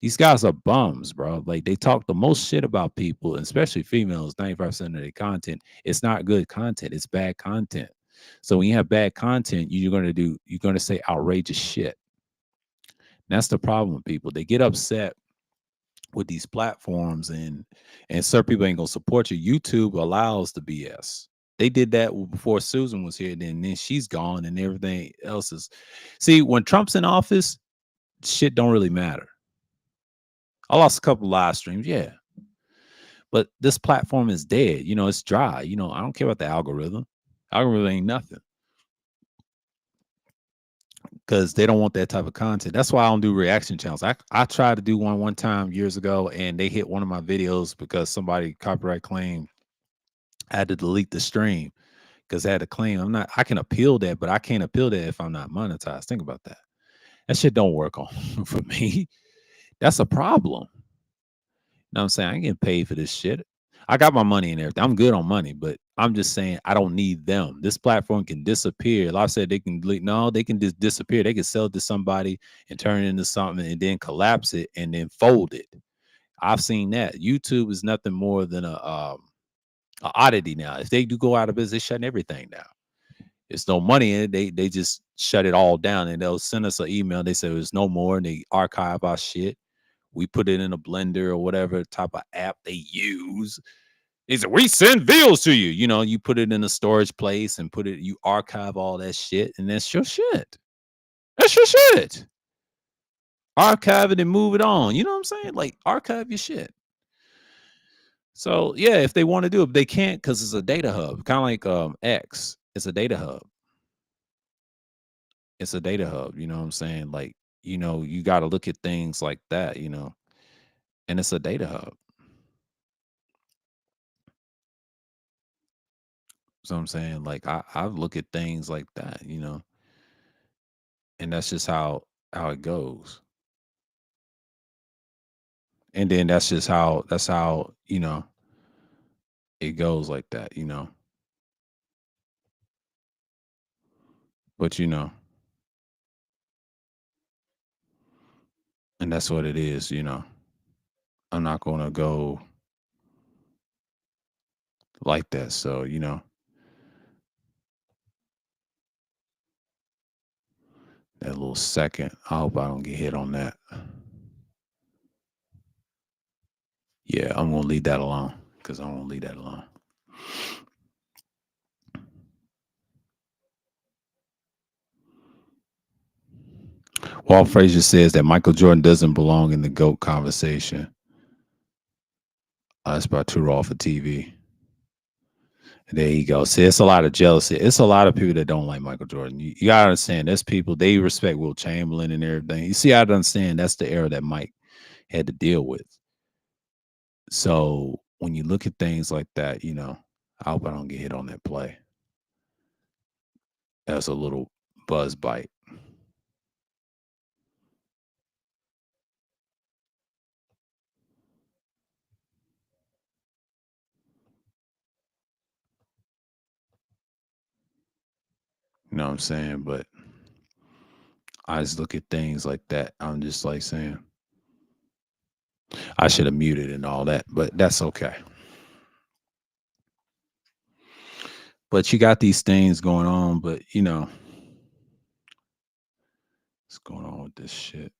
These guys are bums, bro. Like they talk the most shit about people, especially females. 95% of their content, it's not good content. It's bad content. So when you have bad content, you're gonna say outrageous shit. That's the problem with people. They get upset with these platforms and certain people ain't gonna support you. YouTube allows the BS. They did that before Susan was here, then she's gone and everything else is. See, when Trump's in office, shit don't really matter. I lost a couple live streams, yeah. But this platform is dead. It's dry. I don't care about the algorithm. Algorithm ain't nothing. Because they don't want that type of content. That's why I don't do reaction channels. I tried to do one time years ago, and they hit one of my videos because somebody copyright claimed. I had to delete the stream because I had a claim. I can appeal that, but I can't appeal that if I'm not monetized. Think about that. That shit don't work on for me. That's a problem. You know what I'm saying? I ain't getting paid for this shit. I got my money and everything. I'm good on money, but I'm just saying I don't need them. This platform can disappear. Like I said, they can delete. No, they can just disappear. They can sell it to somebody and turn it into something and then collapse it and then fold it. I've seen that. YouTube is nothing more than a oddity now. If they do go out of business, they're shutting everything down. It's no money in it. They just shut it all down, and they'll send us an email. They say there's no more, and they archive our shit. We put it in a blender or whatever type of app they use. They said, we send bills to you. You know, you put it in a storage place and put it, you archive all that shit, and that's your shit. That's your shit. Archive it and move it on. You know what I'm saying? Like archive your shit. So yeah, if they want to do it, they can't because it's a data hub. Kind of like X. It's a data hub. It's a data hub. You know what I'm saying? Like, you got to look at things like that, and it's a data hub. So I'm saying, like, I look at things like that, and that's just how it goes. And then that's how it goes like that. But and that's what it is. I'm not gonna go like that. So, that little second. I hope I don't get hit on that. Yeah, I'm gonna leave that alone because I don't want to leave that alone. Walt Frazier says that Michael Jordan doesn't belong in the GOAT conversation. That's about too raw for TV. There you go. See, it's a lot of jealousy. It's a lot of people that don't like Michael Jordan. You gotta understand, there's people they respect Will Chamberlain and everything. You see, I understand that's the era that Mike had to deal with. So when you look at things like that, I hope I don't get hit on that play. That's a little buzz bite. You know what I'm saying? But I just look at things like that. I'm just like saying I should have muted and all that, but that's okay. But you got these things going on, but what's going on with this shit?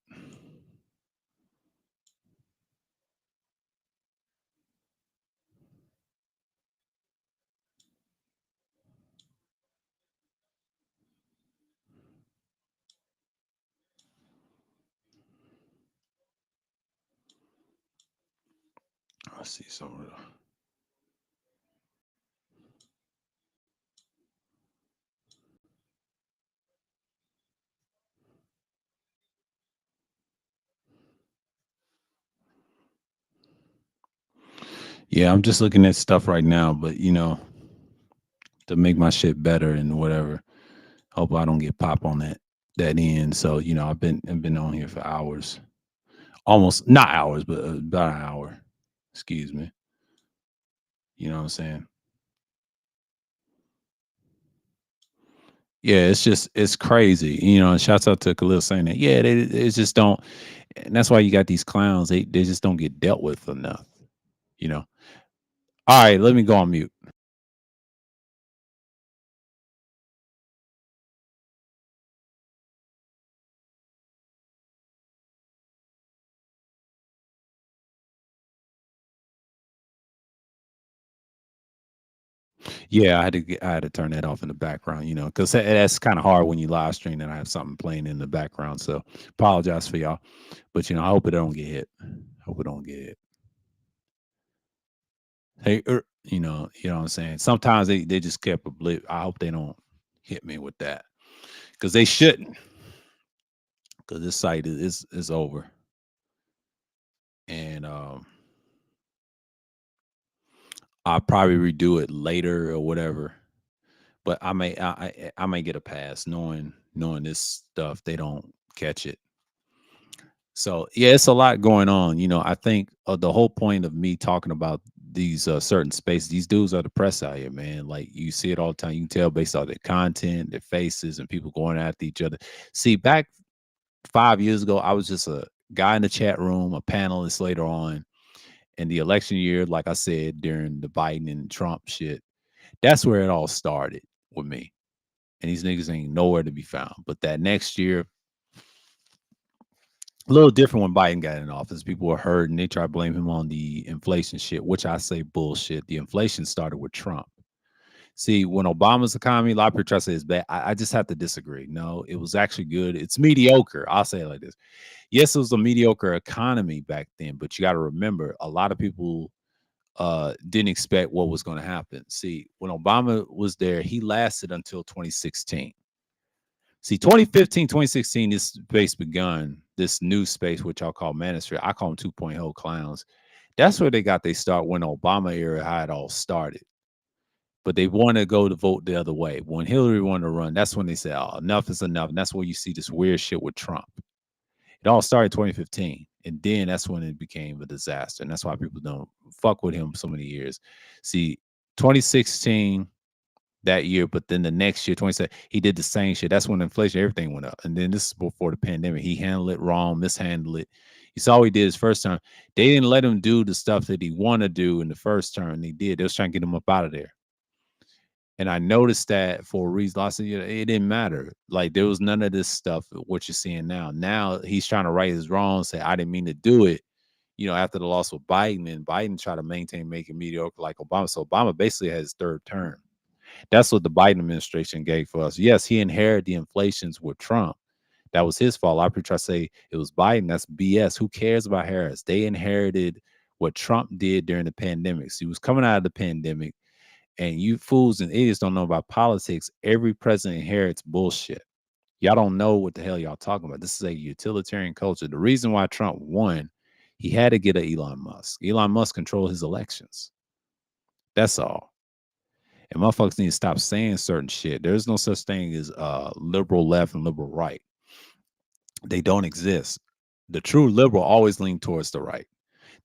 I see some of the Yeah, I'm just looking at stuff right now, but to make my shit better and whatever. Hope I don't get pop on that end. So, I've been on here for hours. Almost not hours, but about an hour. Excuse me. You know what I'm saying? Yeah, it's crazy. And shouts out to Khalil saying that. Yeah, they just don't, and that's why you got these clowns. They just don't get dealt with enough. You know. All right, let me go on mute. Yeah, I had to turn that off in the background, because that's kind of hard when you live stream and I have something playing in the background. So apologize for y'all, but I hope it don't get hit. Hope it don't get hit. Hey, what I'm saying. Sometimes they just kept a blip. I hope they don't hit me with that because they shouldn't. Because this site is over, and I'll probably redo it later or whatever. But I may get a pass knowing this stuff. They don't catch it. So yeah, it's a lot going on. I think the whole point of me talking about these certain spaces, these dudes are the press out here, man. Like you see it all the time. You can tell based on their content, their faces, and people going after each other. See, back 5 years ago, I was just a guy in the chat room, a panelist later on in the election year. Like I said, during the Biden and Trump shit, that's where it all started with me. and these niggas ain't nowhere to be found. But that next year, a little different when Biden got in office. People were hurt and they try to blame him on the inflation shit, which I say bullshit. The inflation started with Trump. See, when Obama's economy, a lot of people try to say it's bad. I just have to disagree. No, it was actually good. It's mediocre. I'll say it like this. Yes, it was a mediocre economy back then, but you got to remember a lot of people didn't expect what was going to happen. See, when Obama was there, he lasted until 2016. See, 2015, 2016, this space begun, this new space, which I'll call manosphere. I call them 2.0 clowns. That's where they got they start when Obama era, how it all started. But they want to go to vote the other way. When Hillary wanted to run, that's when they said, oh, enough is enough. And that's where you see this weird shit with Trump. It all started 2015. And then that's when it became a disaster. And that's why people don't fuck with him so many years. See, 2016, that year, but then the next year, 27, he did the same shit. That's when inflation, everything went up. And then this is before the pandemic. He handled it wrong, mishandled it. You saw what he did his first term. They didn't let him do the stuff that he wanted to do in the first term. He did. They was trying to get him up out of there. And I noticed that for a reason. I said, it didn't matter. Like there was none of this stuff, what you're seeing now. Now he's trying to right his wrongs, say, I didn't mean to do it. After the loss with Biden, and Biden tried to maintain making mediocre like Obama. So Obama basically had his third term. That's what the Biden administration gave for us. Yes, he inherited the inflations with Trump. That was his fault. A lot of people try to say it was Biden. That's BS. Who cares about Harris? They inherited what Trump did during the pandemic. So he was coming out of the pandemic, and you fools and idiots don't know about politics. Every president inherits bullshit. Y'all don't know what the hell y'all talking about. This is a utilitarian culture. The reason why Trump won, he had to get a Elon Musk. Elon Musk controlled his elections. That's all. And motherfuckers need to stop saying certain shit. There's no such thing as liberal left and liberal right. They don't exist. The true liberal always lean towards the right.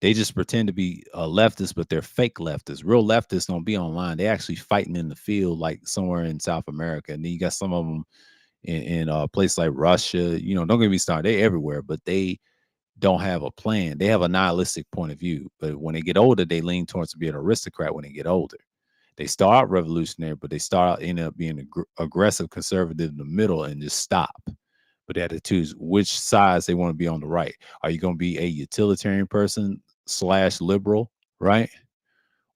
They just pretend to be leftists, but they're fake leftists. Real leftists don't be online. They actually fighting in the field, like somewhere in South America. And then you got some of them in places like Russia. Don't get me started. They everywhere, but they don't have a plan. They have a nihilistic point of view. But when they get older, they lean towards to be an aristocrat when they get older. They start out revolutionary, but they start out end up being aggressive, conservative in the middle, and just stop. But they have to choose which sides they want to be on the right. Are you going to be a utilitarian person / liberal, right?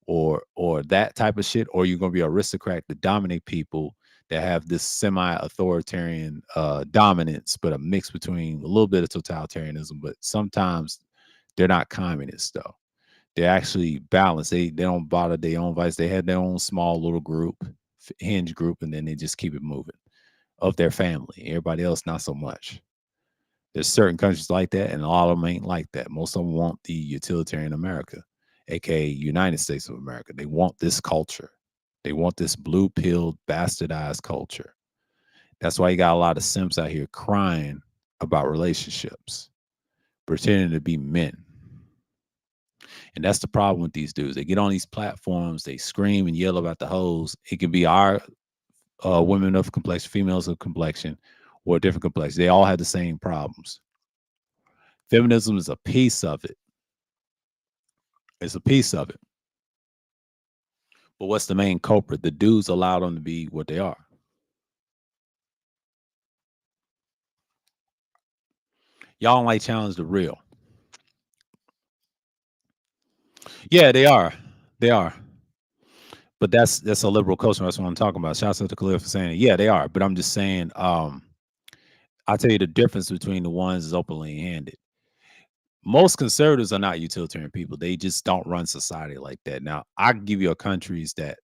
Or that type of shit, or are you going to be an aristocrat to dominate people that have this semi-authoritarian dominance, but a mix between a little bit of totalitarianism, but sometimes they're not communists though. They're actually balanced. They don't bother their own vice. They have their own small little group, hinge group, and then they just keep it moving of their family. Everybody else, not so much. There's certain countries like that, and a lot of them ain't like that. Most of them want the utilitarian America, aka United States of America. They want this culture. They want this blue-pilled, bastardized culture. That's why you got a lot of simps out here crying about relationships, pretending to be men. And that's the problem with these dudes. They get on these platforms, they scream and yell about the hoes. It can be our women of complexion, females of complexion, or different complexion. They all have the same problems. Feminism is a piece of it. It's a piece of it. But what's the main culprit? The dudes allow them to be what they are. Y'all don't like challenge the real. Yeah, they are. They are. But that's a liberal culture. That's what I'm talking about. Shouts out to Khalil for saying it. Yeah, they are. But I'm just saying, I'll tell you the difference between the ones is openly handed. Most conservatives are not utilitarian people. They just don't run society like that. Now, I can give you a countries that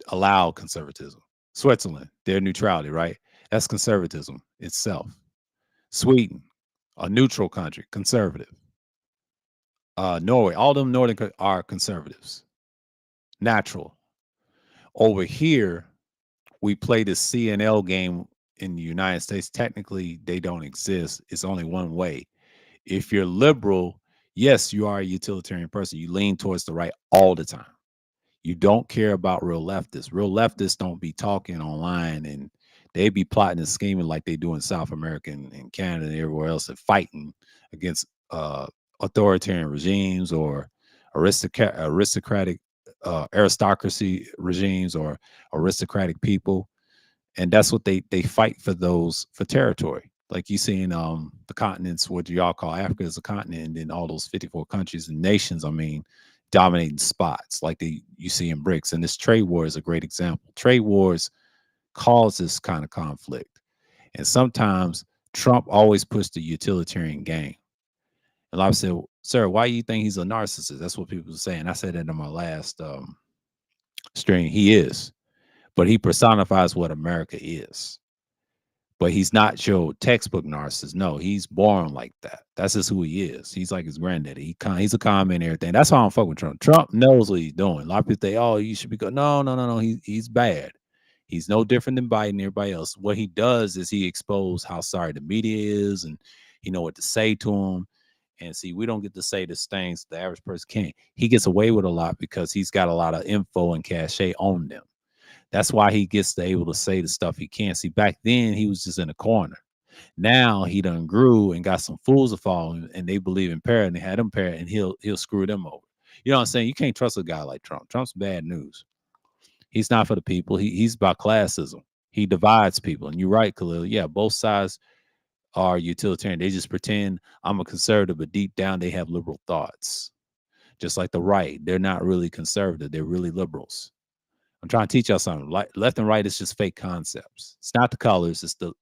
allow conservatism. Switzerland, their neutrality, right? That's conservatism itself. Sweden, a neutral country, conservative. Norway, all them northern are conservatives. Natural. Over here, we play the CNL game in the United States. Technically, they don't exist. It's only one way. If you're liberal, yes, you are a utilitarian person. You lean towards the right all the time. You don't care about real leftists. Real leftists don't be talking online, and they be plotting and scheming like they do in South America and Canada and everywhere else, and fighting against authoritarian regimes or aristocratic aristocracy regimes or aristocratic people. and that's what they fight for, those for territory. Like you see in the continents, what y'all call Africa as a continent, and then all those 54 countries and nations, I mean, dominating spots like you see in BRICS. And this trade war is a great example. Trade wars cause this kind of conflict. And sometimes Trump always puts the utilitarian gain. And a lot of people say, sir, why do you think he's a narcissist? That's what people are saying. I said that in my last stream. He is, but he personifies what America is. But he's not your textbook narcissist. No, he's born like that. That's just who he is. He's like his granddaddy. He's a con man and everything. That's why I don't fuck with Trump. Trump knows what he's doing. A lot of people say, "Oh, you should be good." No, no, no, no. He's bad. He's no different than Biden and everybody else. What he does is he exposes how sorry the media is, and he know what to say to them. And see, we don't get to say these things the average person can't. He gets away with a lot because he's got a lot of info and cachet on them. That's why he gets to able to say the stuff he can't. See, back then he was just in a corner. Now he done grew and got some fools to follow him, and they believe in parrot, and they had him parrot, and he'll screw them over. You know what I'm saying? You can't trust a guy like Trump. Trump's bad news. He's not for the people. He's about classism. He divides people. And you're right, Khalil. Yeah, both sides are utilitarian. They just pretend I'm a conservative, but deep down they have liberal thoughts. Just like the right. They're not really conservative. They're really liberals. I'm trying to teach y'all something. Left and right is just fake concepts. It's not the colors. It's the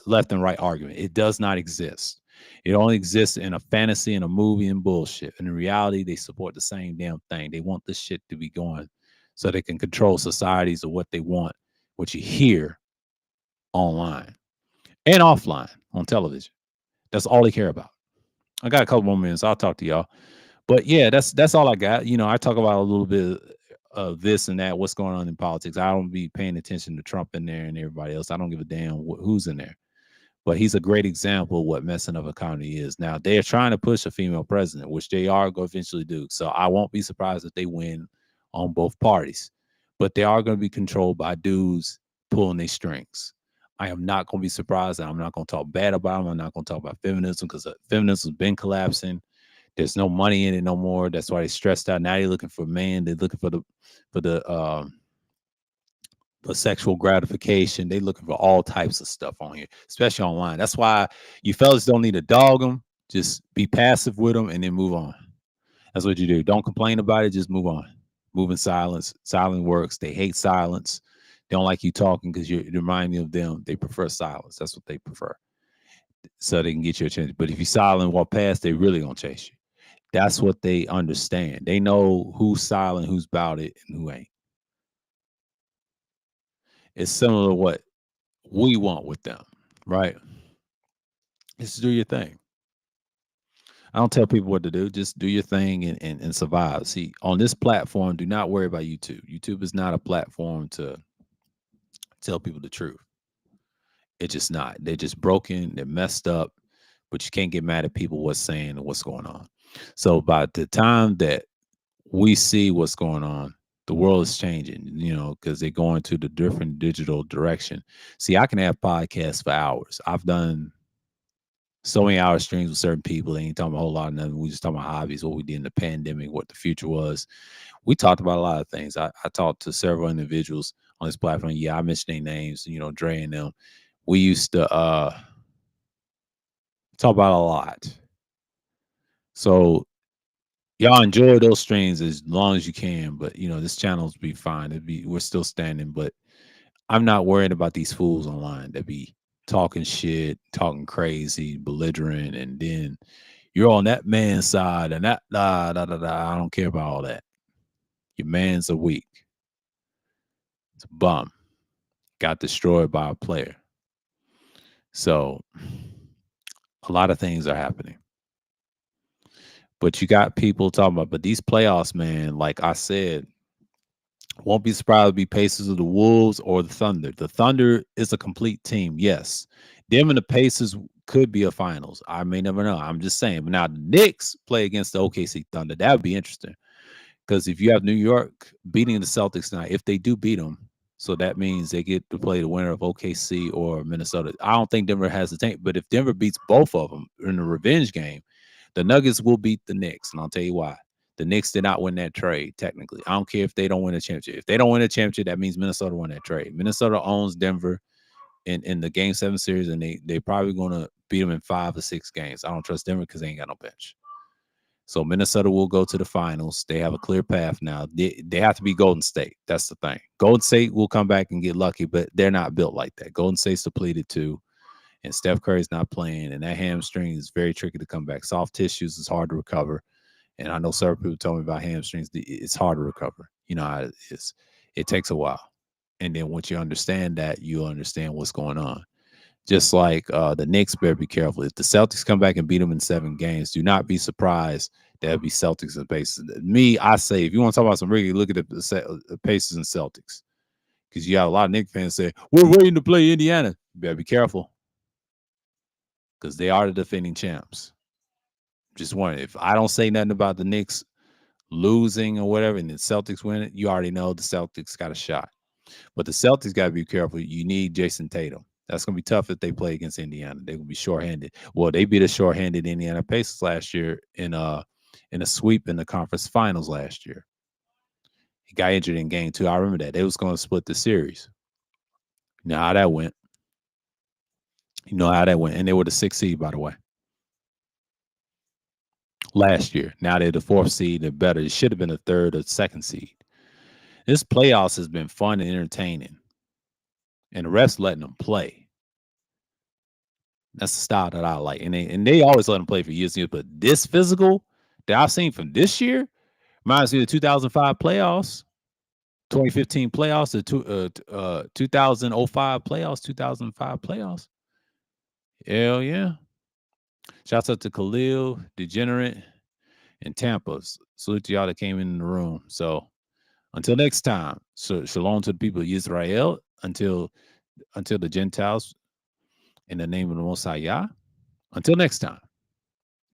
left and right argument. It does not exist. It only exists in a fantasy and a movie and bullshit. And in reality, they support the same damn thing. They want this shit to be going so they can control societies of what they want, what you hear online and offline on television. That's all they care about. I got a couple more minutes. I'll talk to y'all. But yeah, that's all I got. You know, I talk about a little bit of this and that, what's going on in politics. I don't be paying attention to Trump in there and everybody else. I don't give a damn who's in there. But he's a great example of what messing up economy is. Now they're trying to push a female president, which they are going to eventually do. So I won't be surprised if they win on both parties. But they are going to be controlled by dudes pulling their strings. I am not going to be surprised. I'm not going to talk bad about them. I'm not going to talk about feminism because feminism has been collapsing. There's no money in it no more. That's why they stressed out. Now they're looking for men. They're looking for sexual gratification. They're looking for all types of stuff on here, especially online. That's why you fellas don't need to dog them. Just be passive with them and then move on. That's what you do. Don't complain about it. Just move on. Move in silence. Silence works. They hate silence. They don't like you talking because you remind me of them. They prefer silence. That's what they prefer. So they can get your attention. But if you silent walk past, they really gonna chase you. That's what they understand. They know who's silent, who's about it, and who ain't. It's similar to what we want with them, right? Just do your thing. I don't tell people what to do. Just do your thing and survive. See, on this platform, do not worry about YouTube. YouTube is not a platform to tell people the truth. It's just not. They're just broken. They're messed up. But you can't get mad at people what's saying and what's going on. So by the time that we see what's going on, the world is changing, you know, because they're going to the different digital direction. See, I can have podcasts for hours. I've done so many hour streams with certain people. They ain't talking a whole lot of nothing. We just talking about hobbies, what we did in the pandemic, what the future was. We talked about a lot of things. I talked to several individuals on this platform. Yeah, I mentioned their names, you know, Dre and them. We used to talk about a lot. So y'all enjoy those streams as long as you can, but you know, this channel's be fine. We're still standing, but I'm not worried about these fools online that be talking shit, talking crazy, belligerent, and then you're on that man's side and that da da da da. I don't care about all that. Your man's a weak. It's a bum. Got destroyed by a player. So a lot of things are happening. But you got people talking about, but these playoffs, man, like I said, won't be surprised to be Pacers of the Wolves or the Thunder. The Thunder is a complete team, yes. Them and the Pacers could be a finals. I may never know. I'm just saying. But now the Knicks play against the OKC Thunder. That would be interesting. Because if you have New York beating the Celtics tonight, if they do beat them, so that means they get to play the winner of OKC or Minnesota. I don't think Denver has the tank, but if Denver beats both of them in the revenge game, the Nuggets will beat the Knicks, and I'll tell you why. The Knicks did not win that trade, technically. I don't care if they don't win a championship. If they don't win a championship, that means Minnesota won that trade. Minnesota owns Denver. in the Game 7 series, and they probably gonna beat them in 5 or 6 games. I don't trust Denver because they ain't got no bench. So Minnesota will go to the finals. They have a clear path now. They have to be Golden State. That's the thing. Golden State will come back and get lucky, but they're not built like that. Golden State's depleted too, and Steph Curry's not playing, and that hamstring is very tricky to come back. Soft tissues is hard to recover, and I know several people told me about hamstrings. It's hard to recover. You know, it takes a while, and then once you understand that, you understand what's going on. Just like the Knicks, better be careful. If the Celtics come back and beat them in 7 games, do not be surprised. There'll be Celtics and Pacers. Me, I say, if you want to talk about some really, look at the Pacers and Celtics, because you got a lot of Knicks fans say we're waiting to play Indiana. You better be careful, because they are the defending champs. Just one. If I don't say nothing about the Knicks losing or whatever, and the Celtics win it, you already know the Celtics got a shot. But the Celtics got to be careful. You need Jason Tatum. That's going to be tough if they play against Indiana. They're going to be shorthanded. Well, they beat a shorthanded Indiana Pacers last year in a sweep in the conference finals last year. He got injured in game 2. I remember that. They was going to split the series. You know how that went. You know how that went. And they were the 6th seed, by the way, last year. Now they're the 4th seed. They're better. It should have been a 3rd or 2nd seed. This playoffs has been fun and entertaining. And the refs letting them play. That's the style that I like. And they always let them play for years and years. But this physical that I've seen from this year reminds me of the 2005 playoffs, 2015 playoffs, the 2005 playoffs, 2005 playoffs. Hell yeah. Shouts out to Khalil, Degenerate, and Tampa. Salute to y'all that came in the room. So until next time, so shalom to the people of Israel, until the Gentiles, in the name of the Most High Yah. Until next time.